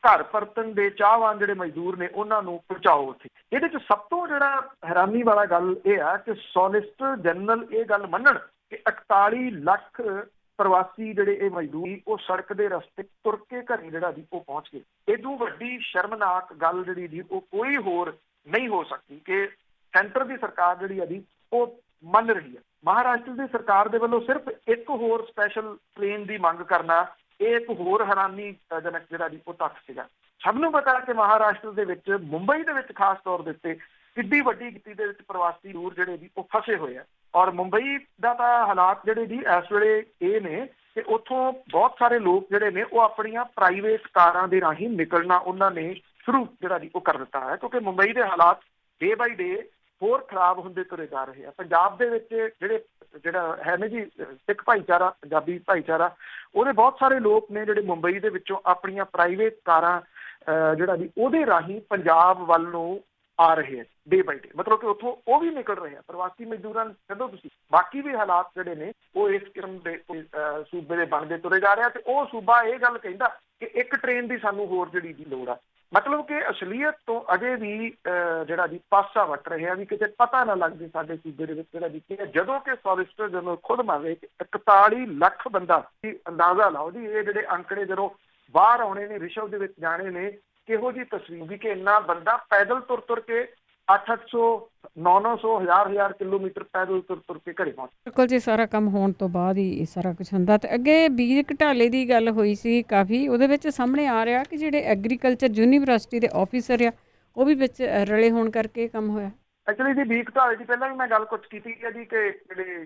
ਘਰ ਪਰਤਣ ਦੇ ਚਾਹਵਾਨ ਜਿਹੜੇ ਮਜ਼ਦੂਰ ਨੇ ਉਹਨਾਂ ਨੂੰ ਪਹੁੰਚਾਓ ਉੱਥੇ। ਇਹਦੇ 'ਚ ਸਭ ਤੋਂ ਜਿਹੜਾ ਹੈਰਾਨੀ ਵਾਲਾ ਗੱਲ ਇਹ ਆ ਕਿ ਸੋਲਿਸਿਟਰ ਜਨਰਲ ਇਹ ਗੱਲ ਮੰਨਣ ਕਿ 41 ਲੱਖ ਪ੍ਰਵਾਸੀ ਜਿਹੜੇ ਇਹ ਮਜ਼ਦੂਰ ਉਹ ਸੜਕ ਦੇ ਰਸਤੇ ਤੁਰ ਕੇ ਘਰੇ ਜਿਹੜਾ ਦੀ ਉਹ ਪਹੁੰਚ ਗਏ। ਇਦੋਂ ਵੱਡੀ ਸ਼ਰਮਨਾਕ ਗੱਲ ਜਿਹੜੀ ਦੀ ਉਹ ਕੋਈ ਹੋਰ ਨਹੀਂ ਹੋ ਸਕਦੀ ਕਿ ਸੈਂਟਰ ਦੀ ਸਰਕਾਰ ਜਿਹੜੀ ਹੈਗੀ ਉਹ ਮੰਨ ਰਹੀ ਹੈ। ਮਹਾਰਾਸ਼ਟਰ ਦੀ ਸਰਕਾਰ ਦੇ ਵੱਲੋਂ ਸਿਰਫ ਇੱਕ ਹੋਰ ਸਪੈਸ਼ਲ ਟ੍ਰੇਨ ਦੀ ਮੰਗ ਕਰਨਾ ਇਹ ਇੱਕ ਹੋਰ ਹੈਰਾਨੀਜਨਕ ਜਿਹੜਾ ਦੀ ਉਹ ਤੱਥ ਸੀਗਾ। ਸਭ ਨੂੰ ਪਤਾ ਕਿ ਮਹਾਰਾਸ਼ਟਰ ਦੇ ਵਿੱਚ ਮੁੰਬਈ ਦੇ ਵਿੱਚ ਖਾਸ ਤੌਰ ਦੇ ਉੱਤੇ ਕਿੱਡੀ ਵੱਡੀ ਗਿਣਤੀ ਦੇ ਵਿੱਚ ਪ੍ਰਵਾਸੀ ਮਜ਼ਦੂਰ ਜਿਹੜੇ ਦੀ ਉਹ ਫਸੇ ਹੋਏ ਆ। ਔਰ ਮੁੰਬਈ ਦਾ ਤਾਂ ਹਾਲਾਤ ਜਿਹੜੇ ਦੀ ਇਸ ਵੇਲੇ ਇਹ ਨੇ ਕਿ ਉੱਥੋਂ ਬਹੁਤ ਸਾਰੇ ਲੋਕ ਜਿਹੜੇ ਨੇ ਉਹ ਆਪਣੀਆਂ ਪ੍ਰਾਈਵੇਟ ਕਾਰਾਂ ਦੇ ਰਾਹੀਂ ਨਿਕਲਣਾ ਉਹਨਾਂ ਨੇ ਸ਼ੁਰੂ ਜਿਹੜਾ ਦੀ ਉਹ ਕਰ ਦਿੱਤਾ ਹੈ, ਕਿਉਂਕਿ ਮੁੰਬਈ ਦੇ ਹਾਲਾਤ ਡੇ ਬਾਈ ਡੇ ਹੋਰ ਖਰਾਬ ਹੁੰਦੇ ਤੁਰੇ ਜਾ ਰਹੇ ਆ। ਪੰਜਾਬ ਦੇ ਵਿੱਚ ਜਿਹੜਾ ਹੈ ਨਾ ਜੀ ਸਿੱਖ ਭਾਈਚਾਰਾ, ਪੰਜਾਬੀ ਭਾਈਚਾਰਾ, ਉਹਦੇ ਬਹੁਤ ਸਾਰੇ ਲੋਕ ਨੇ ਜਿਹੜੇ ਮੁੰਬਈ ਦੇ ਵਿੱਚੋਂ ਆਪਣੀਆਂ ਪ੍ਰਾਈਵੇਟ ਕਾਰਾਂ ਜਿਹੜਾ ਦੀ ਉਹਦੇ ਰਾਹੀਂ ਪੰਜਾਬ ਵੱਲ ਨੂੰ ਆ ਰਹੇ ਆ ਡੇ ਬਾਈ ਡੇ। ਮਤਲਬ ਕਿ ਉੱਥੋਂ ਉਹ ਵੀ ਨਿਕਲ ਰਹੇ ਆ ਪ੍ਰਵਾਸੀ ਮਜ਼ਦੂਰਾਂ ਨੂੰ ਛੱਡੋ ਤੁਸੀਂ, ਬਾਕੀ ਵੀ ਹਾਲਾਤ ਜਿਹੜੇ ਨੇ ਉਹ ਇਸ ਕਿਸਮ ਦੇ ਸੂਬੇ ਦੇ ਬਣਦੇ ਤੁਰੇ ਜਾ ਰਹੇ ਤੇ ਉਹ ਸੂਬਾ ਇਹ ਗੱਲ ਕਹਿੰਦਾ ਕਿ ਇੱਕ ਟ੍ਰੇਨ ਦੀ ਸਾਨੂੰ ਹੋਰ ਜਿਹੜੀ ਦੀ ਲੋੜ ਆ। ਮਤਲਬ ਕਿ ਅਸਲੀਅਤ ਤੋਂ ਅਜੇ ਵੀ ਜਿਹੜਾ ਜੀ ਪਾਸਾ ਵੱਟ ਰਿਹਾ ਵੀ ਕਿਤੇ ਪਤਾ ਨਾ ਲੱਗ ਜੇ ਸਾਡੇ ਸੂਬੇ ਦੇ ਵਿੱਚ ਜਿਹੜਾ ਜੀ ਜਦੋਂ ਕਿ ਸੋਲਿਸਿਟਰ ਜਨਰਲ ਖੁਦ ਮੰਨੇ ਕਿ 41 ਲੱਖ ਬੰਦਾ, ਅੰਦਾਜ਼ਾ ਲਾਓ ਜੀ ਇਹ ਜਿਹੜੇ ਅੰਕੜੇ ਜਦੋਂ ਬਾਹਰ ਆਉਣੇ ਨੇ, ਵਿਸ਼ਵ ਦੇ ਵਿੱਚ ਜਾਣੇ ਨੇ, ਕਿਹੋ ਜਿਹੀ ਤਸਵੀਰ ਵੀ ਕਿ ਇੰਨਾ ਬੰਦਾ ਪੈਦਲ ਤੁਰ ਕੇ 800, 900, 1000 ਕਿਲੋਮੀਟਰ ਪੈਦਲ ਤੁਰ ਕੇ ਘਰੇ ਪਹੁੰਚ। ਬਿਲਕੁਲ ਜੀ, ਸਾਰਾ ਕੰਮ ਹੋਣ ਤੋਂ ਬਾਅਦ ਹੀ ਇਹ ਸਾਰਾ ਕੁਝ ਹੁੰਦਾ। ਤੇ ਅੱਗੇ ਬੀਜ ਘਟਾਲੇ ਦੀ ਗੱਲ ਹੋਈ ਸੀ ਕਾਫੀ, ਉਹਦੇ ਵਿੱਚ ਸਾਹਮਣੇ ਆ ਰਿਹਾ ਕਿ ਜਿਹੜੇ ਐਗਰੀਕਲਚਰ ਯੂਨੀਵਰਸਿਟੀ ਦੇ ਆਫੀਸਰ ਆ ਉਹ ਵੀ ਵਿੱਚ ਰਲੇ ਹੋਣ ਕਰਕੇ ਕੰਮ ਹੋਇਆ। ਐਕਚੁਅਲੀ ਜੀ ਬੀਜ ਘਟਾਲੇ ਦੀ ਪਹਿਲਾਂ ਵੀ ਮੈਂ ਗੱਲ ਕੁਝ ਕੀਤੀ ਹੈ ਜੀ ਕਿ ਜਿਹੜੇ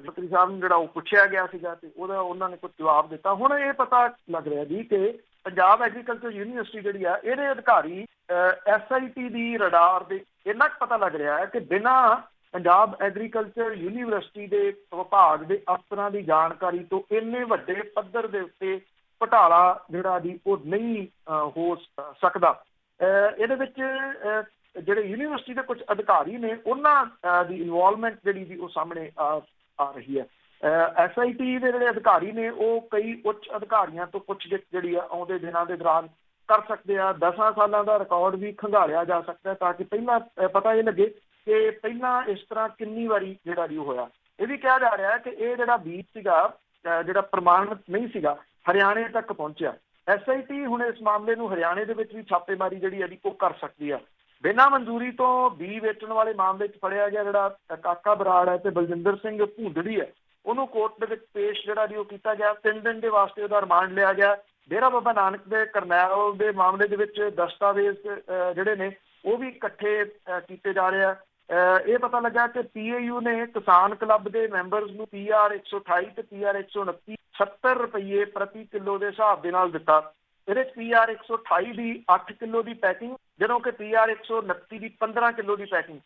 ਮੰਤਰੀ ਸਾਹਿਬ ਨੂੰ ਜਿਹੜਾ ਉਹ ਪੁੱਛਿਆ ਗਿਆ ਸੀਗਾ ਤੇ ਉਹਨਾਂ ਨੇ ਕੁਝ ਜਵਾਬ ਦਿੱਤਾ। ਹੁਣ ਇਹ ਪਤਾ ਲੱਗ ਰਿਹਾ ਜੀ ਕਿ ਪੰਜਾਬ ਐਗਰੀਕਲਚਰ ਯੂਨੀਵਰਸਿਟੀ ਜਿਹੜੀ ਆ ਇਹਦੇ ਅਧਿਕਾਰੀ SIT ਦੀ ਰਡਾਰ ਦੇ ਇੰਨਾ ਕੁ ਪਤਾ ਲੱਗ ਰਿਹਾ ਹੈ ਕਿ ਬਿਨਾਂ ਪੰਜਾਬ ਐਗਰੀਕਲਚਰ ਯੂਨੀਵਰਸਿਟੀ ਦੇ ਵਿਭਾਗ ਦੇ ਅਫਸਰਾਂ ਦੀ ਜਾਣਕਾਰੀ ਤੋਂ ਇੰਨੇ ਵੱਡੇ ਪੱਧਰ ਦੇ ਉੱਤੇ ਘੁਟਾਲਾ ਜਿਹੜਾ ਦੀ ਉਹ ਨਹੀਂ ਹੋ ਸਕਦਾ। ਇਹਦੇ ਵਿੱਚ ਜਿਹੜੇ ਯੂਨੀਵਰਸਿਟੀ ਦੇ ਕੁਝ ਅਧਿਕਾਰੀ ਨੇ ਉਹਨਾਂ ਦੀ ਇਨਵੋਲਵਮੈਂਟ ਜਿਹੜੀ ਦੀ ਉਹ ਸਾਹਮਣੇ ਆ ਰਹੀ ਹੈ। SIT ਦੇ ਜਿਹੜੇ ਅਧਿਕਾਰੀ ਨੇ ਉਹ ਕਈ ਉੱਚ ਅਧਿਕਾਰੀਆਂ ਤੋਂ ਪੁੱਛਗਿੱਛ ਜਿਹੜੀ ਆ ਆਉਂਦੇ ਦਿਨਾਂ ਦੇ ਦੌਰਾਨ ਕਰ ਸਕਦੇ ਆ। 10 ਸਾਲਾਂ ਦਾ ਰਿਕਾਰਡ ਵੀ ਖੰਗਾਲਿਆ ਜਾ ਸਕਦਾ ਤਾਂ ਕਿ ਪਹਿਲਾਂ ਪਤਾ ਇਹ ਲੱਗੇ ਕਿ ਪਹਿਲਾਂ ਇਸ ਤਰ੍ਹਾਂ ਕਿੰਨੀ ਵਾਰੀ ਜਿਹੜਾ ਵੀ ਹੋਇਆ। ਇਹ ਵੀ ਕਿਹਾ ਜਾ ਰਿਹਾ ਕਿ ਇਹ ਜਿਹੜਾ ਬੀਜ ਸੀਗਾ ਜਿਹੜਾ ਪ੍ਰਮਾਣਿਤ ਨਹੀਂ ਸੀਗਾ ਹਰਿਆਣੇ ਤੱਕ ਪਹੁੰਚਿਆ। SIT ਹੁਣ ਇਸ ਮਾਮਲੇ ਨੂੰ ਹਰਿਆਣੇ ਦੇ ਵਿੱਚ ਵੀ ਛਾਪੇਮਾਰੀ ਜਿਹੜੀ ਹੈ ਉਹ ਕਰ ਸਕਦੀ ਆ। ਬਿਨਾਂ ਮਨਜ਼ੂਰੀ ਤੋਂ ਬੀਜ ਵੇਚਣ ਵਾਲੇ ਮਾਮਲੇ 'ਚ ਫੜਿਆ ਗਿਆ ਜਿਹੜਾ ਕਾਕਾ ਬਰਾੜ ਹੈ ਤੇ ਬਲਜਿੰਦਰ ਸਿੰਘ ਭੂੰਦੜੀ ਹੈ, ਉਹਨੂੰ ਕੋਰਟ ਦੇ ਵਿੱਚ ਪੇਸ਼ ਜਿਹੜਾ ਜੀ ਉਹ ਕੀਤਾ ਗਿਆ। 3 ਦਿਨ ਦੇ ਵਾਸਤੇ ਉਹਦਾ ਰਿਮਾਂਡ ਲਿਆ ਗਿਆ। ਡੇਰਾ ਬਾਬਾ ਨਾਨਕ ਦੇ ਕਰਨੈਲ ਦੇ ਮਾਮਲੇ ਦੇ ਵਿੱਚ ਦਸਤਾਵੇਜ਼ ਜਿਹੜੇ ਨੇ ਉਹ ਵੀ ਇਕੱਠੇ ਕੀਤੇ ਜਾ ਰਹੇ ਆ। ਇਹ ਪਤਾ ਲੱਗਾ ਕਿ PAU ਨੇ ਕਿਸਾਨ ਕਲੱਬ ਦੇ ਮੈਂਬਰਸ ਨੂੰ PR 128 ਤੇ PR 129 70 ਰੁਪਏ ਪ੍ਰਤੀ ਕਿਲੋ ਦੇ ਹਿਸਾਬ ਦੇ ਨਾਲ ਦਿੱਤਾ। ਇਹਦੇ 'ਚ PR 128 ਦੀ 8 ਕਿਲੋ ਦੀ ਪੈਕਿੰਗ, ਜਦੋਂ ਕਿ PR 129 ਦੀ 15 ਕਿਲੋ ਦੀ ਪੈਕਿੰਗ,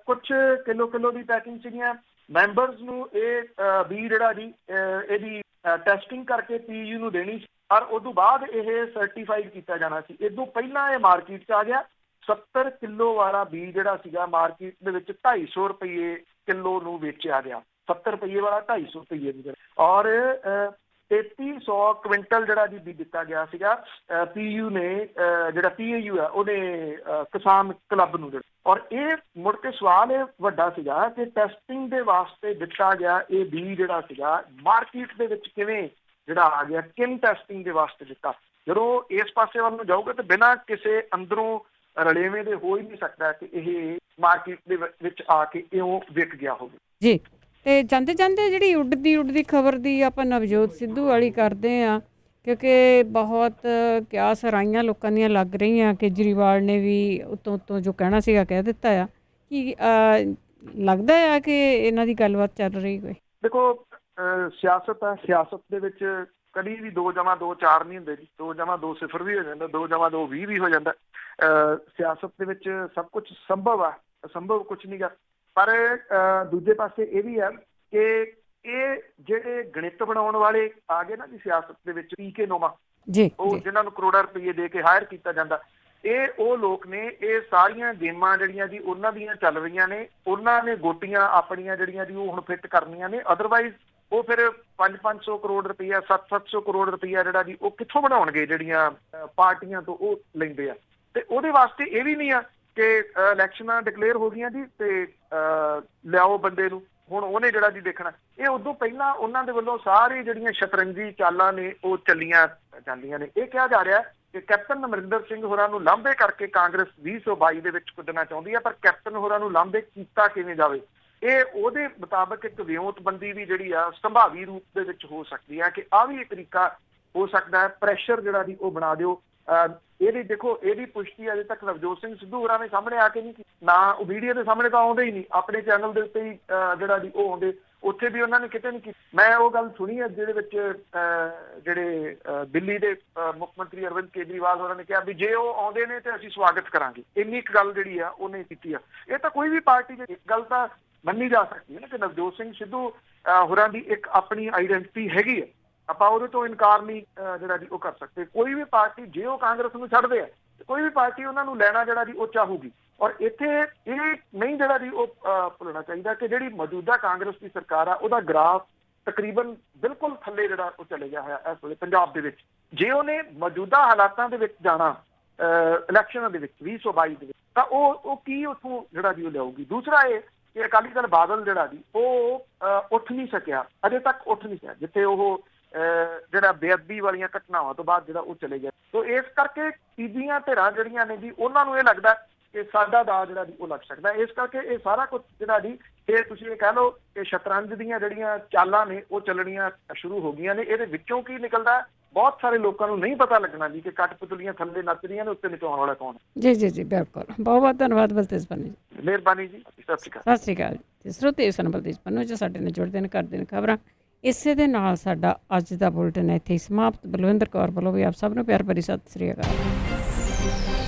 ਕੁਛ ਕਿਲੋ ਦੀ ਪੈਕਿੰਗ ਸੀਗੀਆਂ। ਮੈਂਬਰਸ ਨੂੰ ਇਹ ਵੀ ਜਿਹੜਾ ਜੀ ਇਹਦੀ ਟੈਸਟਿੰਗ ਕਰਕੇ PAU ਨੂੰ ਦੇਣੀ ਸੀ ਔਰ ਉਸ ਤੋਂ ਬਾਅਦ ਇਹ ਸਰਟੀਫਾਈਡ ਕੀਤਾ ਜਾਣਾ ਸੀ। ਇਸ ਤੋਂ ਪਹਿਲਾਂ ਇਹ ਮਾਰਕੀਟ 'ਚ ਆ ਗਿਆ। 70 ਕਿਲੋ ਵਾਲਾ ਬੀਜ ਜਿਹੜਾ ਸੀਗਾ ਮਾਰਕੀਟ ਦੇ ਵਿੱਚ 250 ਰੁਪਏ ਕਿਲੋ ਨੂੰ ਵੇਚਿਆ ਗਿਆ। 70 ਰੁਪਏ ਵਾਲਾ 250 ਰੁਪਏ ਦੀ ਔਰ 3300 ਕੁਇੰਟਲ ਜਿਹੜਾ ਜੀ ਬੀਜ ਦਿੱਤਾ ਗਿਆ ਸੀਗਾ PAU ਨੇ, ਜਿਹੜਾ PAU ਹੈ ਉਹਨੇ ਕਿਸਾਨ ਕਲੱਬ ਨੂੰ ਦਿੱਤਾ। ਔਰ ਇਹ ਮੁੜ ਕੇ ਸਵਾਲ ਇਹ ਵੱਡਾ ਸੀਗਾ ਕਿ ਟੈਸਟਿੰਗ ਦੇ ਵਾਸਤੇ ਦਿੱਤਾ ਗਿਆ ਇਹ ਬੀਜ ਜਿਹੜਾ ਸੀਗਾ ਮਾਰਕੀਟ ਦੇ ਵਿੱਚ ਕਿਵੇਂ ਜਿਹੜਾ ਆ ਗਿਆ, ਕਿਨ ਟੈਸਟਿੰਗ ਦੇ ਵਾਸਤੇ ਦਿੱਤਾ। ਜਦੋਂ ਇਸ ਪਾਸੇ ਵੱਲ ਨੂੰ ਜਾਊਗਾ ਤਾਂ ਬਿਨਾਂ ਕਿਸੇ ਅੰਦਰੋਂ ਰਲੇਵੇਂ ਦੇ ਹੋ ਹੀ ਨਹੀਂ ਸਕਦਾ ਕਿ ਇਹ ਮਾਰਕੀਟ ਦੇ ਵਿੱਚ ਆ ਕੇ ਇਉਂ ਵਿਕ ਗਿਆ ਹੋਵੇ ਜੀ। ਤੇ ਜਾਂਦੇ ਜਾਂਦੇ ਜਿਹੜੀ ਉੱਡਦੀ ਖਬਰ ਦੀ ਆਪਾਂ ਨਵਜੋਤ ਸਿੱਧੂ ਵਾਲੀ ਕਰਦੇ ਆ, ਕਿਉਂਕਿ ਬਹੁਤ ਕਿਆਸ ਹਰਾਈਆਂ ਲੋਕਾਂ ਦੀਆਂ ਲੱਗ ਰਹੀਆਂ। ਕੇਜਰੀਵਾਲ ਨੇ ਵੀ ਉੱਤੋਂ ਜੋ ਕਹਿਣਾ ਸੀਗਾ ਕਹਿ ਦਿੱਤਾ ਆ। ਕੀ ਲੱਗਦਾ ਆ ਕਿ ਇਹਨਾਂ ਦੀ ਗੱਲਬਾਤ ਚੱਲ ਰਹੀ ਕੋਈ? ਦੇਖੋ ਸਿਆਸਤ ਆ, ਸਿਆਸਤ ਦੇ ਵਿੱਚ ਕਦੀ ਵੀ 2+2 4 ਨਹੀਂ ਹੁੰਦੇ ਜੀ, 2+2 0 ਵੀ ਹੋ ਜਾਂਦਾ, 2+2 20 ਵੀ ਹੋ ਜਾਂਦਾ। ਸਿਆਸਤ ਦੇ ਵਿੱਚ ਸਭ ਕੁਝ ਸੰਭਵ ਆ, ਅਸੰਭਵ ਕੁਝ ਨਹੀਂ ਗਾ। ਪਰ ਦੂਜੇ ਪਾਸੇ ਇਹ ਵੀ ਹੈ ਕਿ ਇਹ ਜਿਹੜੇ ਗਣਿਤ ਬਣਾਉਣ ਵਾਲੇ ਆ ਗਏ ਨਾ ਜੀ ਸਿਆਸਤ ਦੇ ਵਿੱਚ, ਪੀਕੇ ਨੋਮਾ ਜੀ ਉਹ ਜਿਨ੍ਹਾਂ ਨੂੰ ਕਰੋੜਾਂ ਰੁਪਏ ਦੇ ਕੇ ਹਾਇਰ ਕੀਤਾ ਜਾਂਦਾ, ਇਹ ਉਹ ਲੋਕ ਨੇ। ਇਹ ਸਾਰੀਆਂ ਗੇਮਾਂ ਜਿਹੜੀਆਂ ਜੀ ਉਹਨਾਂ ਦੀਆਂ ਚੱਲ ਰਹੀਆਂ ਨੇ, ਉਹਨਾਂ ਨੇ ਗੋਟੀਆਂ ਆਪਣੀਆਂ ਜਿਹੜੀਆਂ ਜੀ ਉਹ ਹੁਣ ਫਿੱਟ ਕਰਨੀਆਂ ਨੇ। ਅਦਰਵਾਈਜ਼ ਉਹ ਫਿਰ 500-500 ਕਰੋੜ ਰੁਪਈਆ 700-700 ਕਰੋੜ ਰੁਪਈਆ ਜਿਹੜਾ ਜੀ ਉਹ ਕਿੱਥੋਂ ਬਣਾਉਣਗੇ, ਜਿਹੜੀਆਂ ਪਾਰਟੀਆਂ ਤੋਂ ਉਹ ਲੈਂਦੇ ਆ। ਤੇ ਉਹਦੇ ਵਾਸਤੇ ਇਹ ਵੀ ਨਹੀਂ ਆ ਕਿ ਇਲੈਕਸ਼ਨਾਂ ਡਿਕਲੇਅਰ ਹੋ ਗਈਆਂ ਜੀ ਤੇ ਲਿਆਓ ਬੰਦੇ ਨੂੰ, ਹੁਣ ਉਹਨੇ ਜਿਹੜਾ ਜੀ ਦੇਖਣਾ। ਇਹ ਉਦੋਂ ਪਹਿਲਾਂ ਉਹਨਾਂ ਦੇ ਵੱਲੋਂ ਸਾਰੀ ਜਿਹੜੀਆਂ ਸ਼ਤਰੰਜੀ ਚਾਲਾਂ ਨੇ ਉਹ ਚੱਲੀਆਂ ਜਾਂਦੀਆਂ ਨੇ। ਇਹ ਕਿਹਾ ਜਾ ਰਿਹਾ ਕਿ ਕੈਪਟਨ ਅਮਰਿੰਦਰ ਸਿੰਘ ਹੋਰਾਂ ਨੂੰ ਲਾਂਭੇ ਕਰਕੇ ਕਾਂਗਰਸ 2022 ਦੇ ਵਿੱਚ ਕੁੱਦਣਾ ਚਾਹੁੰਦੀ ਹੈ, ਪਰ ਕੈਪਟਨ ਹੋਰਾਂ ਨੂੰ ਲਾਂਭੇ ਕੀਤਾ ਕਿਵੇਂ ਜਾਵੇ, ਇਹ ਉਹਦੇ ਮੁਤਾਬਕ ਇੱਕ ਵਿਉਂਤਬੰਦੀ ਵੀ ਜਿਹੜੀ ਆ ਸੰਭਾਵੀ ਰੂਪ ਦੇ ਵਿੱਚ ਹੋ ਸਕਦੀ ਹੈ ਕਿ ਆਹ ਵੀ ਇੱਕ ਤਰੀਕਾ ਹੋ ਸਕਦਾ ਹੈ। ਪ੍ਰੈਸ਼ਰ ਜਿਹੜਾ ਜੀ ਉਹ ਬਣਾ ਦਿਓ। ਇਹਦੀ ਦੇਖੋ, ਇਹਦੀ ਪੁਸ਼ਟੀ ਅਜੇ ਤੱਕ ਨਵਜੋਤ ਸਿੰਘ ਸਿੱਧੂ ਹੋਰਾਂ ਨੇ ਸਾਹਮਣੇ ਆ ਕੇ ਨਹੀਂ ਕੀਤੀ, ਨਾ ਉਹ ਮੀਡੀਆ ਦੇ ਸਾਹਮਣੇ ਤਾਂ ਆਉਂਦੇ ਹੀ ਨਹੀਂ, ਆਪਣੇ ਚੈਨਲ ਦੇ ਉੱਤੇ ਹੀ ਜਿਹੜਾ ਜੀ ਉਹ ਆਉਂਦੇ, ਉੱਥੇ ਵੀ ਉਹਨਾਂ ਨੇ ਕਿਤੇ ਨਹੀਂ ਕੀਤੀ। ਮੈਂ ਉਹ ਗੱਲ ਸੁਣੀ ਹੈ ਜਿਹਦੇ ਵਿੱਚ ਜਿਹੜੇ ਦਿੱਲੀ ਦੇ ਮੁੱਖ ਮੰਤਰੀ ਅਰਵਿੰਦ ਕੇਜਰੀਵਾਲ ਹੋਰਾਂ ਨੇ ਕਿਹਾ ਵੀ ਜੇ ਉਹ ਆਉਂਦੇ ਨੇ ਤੇ ਅਸੀਂ ਸਵਾਗਤ ਕਰਾਂਗੇ। ਇੰਨੀ ਇੱਕ ਗੱਲ ਜਿਹੜੀ ਆ ਉਹਨੇ ਕੀਤੀ ਆ। ਇਹ ਤਾਂ ਕੋਈ ਵੀ ਪਾਰਟੀ ਦੀ ਇੱਕ ਗੱਲ ਤਾਂ ਮੰਨੀ ਜਾ ਸਕਦੀ ਹੈ ਨਾ ਕਿ ਨਵਜੋਤ ਸਿੰਘ ਸਿੱਧੂ ਹੋਰਾਂ ਦੀ ਇੱਕ ਆਪਣੀ ਆਈਡੈਂਟਿਟੀ ਹੈਗੀ ਹੈ, ਆਪਾਂ ਉਹਦੇ ਤੋਂ ਇਨਕਾਰ ਨਹੀਂ ਜਿਹੜਾ ਜੀ ਉਹ ਕਰ ਸਕਦੇ। ਕੋਈ ਵੀ ਪਾਰਟੀ ਜੇ ਉਹ ਕਾਂਗਰਸ ਨੂੰ ਛੱਡਦੇ ਆ, ਕੋਈ ਵੀ ਪਾਰਟੀ ਉਹਨਾਂ ਨੂੰ ਲੈਣਾ ਜਿਹੜਾ ਜੀ ਉਹ ਚਾਹੂਗੀ। ਔਰ ਇੱਥੇ ਇਹ ਨਹੀਂ ਜਿਹੜਾ ਜੀ ਉਹ ਭੁੱਲਣਾ ਚਾਹੀਦਾ ਕਿ ਜਿਹੜੀ ਮੌਜੂਦਾ ਕਾਂਗਰਸ ਦੀ ਸਰਕਾਰ ਆ ਉਹਦਾ ਗ੍ਰਾਫ ਤਕਰੀਬਨ ਬਿਲਕੁਲ ਥੱਲੇ ਜਿਹੜਾ ਉਹ ਚਲੇ ਗਿਆ ਹੋਇਆ ਇਸ ਵੇਲੇ ਪੰਜਾਬ ਦੇ ਵਿੱਚ। ਜੇ ਉਹਨੇ ਮੌਜੂਦਾ ਹਾਲਾਤਾਂ ਦੇ ਵਿੱਚ ਜਾਣਾ ਇਲੈਕਸ਼ਨਾਂ ਦੇ ਵਿੱਚ 2022 ਦੇ ਵਿੱਚ, ਤਾਂ ਉਹ ਕੀ ਉੱਥੋਂ ਜਿਹੜਾ ਜੀ ਉਹ ਲਿਆਊਗੀ। ਦੂਸਰਾ ਇਹ ਕਿ ਅਕਾਲੀ ਦਲ ਬਾਦਲ ਜਿਹੜਾ ਜੀ ਉਹ ਉੱਠ ਨਹੀਂ ਸਕਿਆ, ਅਜੇ ਤੱਕ ਉੱਠ ਨਹੀਂ ਸਕਿਆ, ਜਿੱਥੇ ਉਹ ਜਿਹੜਾ ਬੇਅਦਬੀ ਵਾਲੀਆਂ ਘਟਨਾਵਾਂ ਤੋਂ ਬਾਅਦ ਜਿਹੜਾ ਉਹ ਚਲੇ ਗਿਆ। ਸੋ ਇਸ ਕਰਕੇ ਤੀਜੀਆਂ ਧਿਰਾਂ ਜਿਹੜੀਆਂ ਨੇ ਜੀ ਉਹਨਾਂ ਨੂੰ ਇਹ ਲੱਗਦਾ ਕਿ ਸਾਡਾ ਦਾ ਜਿਹੜਾ ਜੀ ਉਹ ਲੱਗ ਸਕਦਾ। ਇਸ ਕਰਕੇ ਇਹ ਸਾਰਾ ਕੁਝ ਜਿਹੜਾ ਜੀ ਇਹ ਤੁਸੀਂ ਇਹ ਕਹਿ ਲਓ ਕਿ ਸ਼ਤਰੰਜ ਦੀਆਂ ਜਿਹੜੀਆਂ ਚਾਲਾਂ ਨੇ ਉਹ ਚੱਲਣੀਆਂ ਸ਼ੁਰੂ ਹੋ ਗਈਆਂ ਨੇ। ਇਹਦੇ ਵਿੱਚੋਂ ਕੀ ਨਿਕਲਦਾ ਬਹੁਤ ਸਾਰੇ ਲੋਕਾਂ ਨੂੰ ਨਹੀਂ ਪਤਾ ਲੱਗਣਾ ਜੀ ਕਿ ਕਠਪੁਤਲੀਆਂ ਥੱਲੇ ਨੱਚ ਰਹੀਆਂ ਨੇ, ਉੱਤੇ ਨਚਾਉਣ ਵਾਲਾ ਕੌਣ ਹੈ। ਜੀ ਜੀ ਜੀ ਬਿਲਕੁਲ, ਬਹੁਤ ਬਹੁਤ ਧੰਨਵਾਦ ਬਲਤੇਜ ਪੰਨੂ ਜੀ। ਮਿਹਰਬਾਨੀ ਜੀ, ਸਤਿ ਸ਼੍ਰੀ ਅਕਾਲ। ਸਤਿ ਸ਼੍ਰੀ ਅਕਾਲ ਜੀ। ਸਰੋਤੇ ਸਨ ਬਲਤੇਜ ਪੰਨੂ ਜੀ ਸਾਡੇ ਨਾਲ ਜੁੜਦੇ ਨੇ, ਕਰਦੇ ਨੇ ਖਬਰਾਂ। ਇਸੇ ਦੇ ਨਾਲ ਸਾਡਾ ਅੱਜ ਦਾ ਬੁਲਟਨ ਇੱਥੇ ਹੀ ਸਮਾਪਤ। ਬਲਵਿੰਦਰ ਕੌਰ ਵੱਲੋਂ ਵੀ ਆਪ ਸਭ ਨੂੰ ਪਿਆਰ ਭਰੀ ਸਤਿ ਸ਼੍ਰੀ ਅਕਾਲ।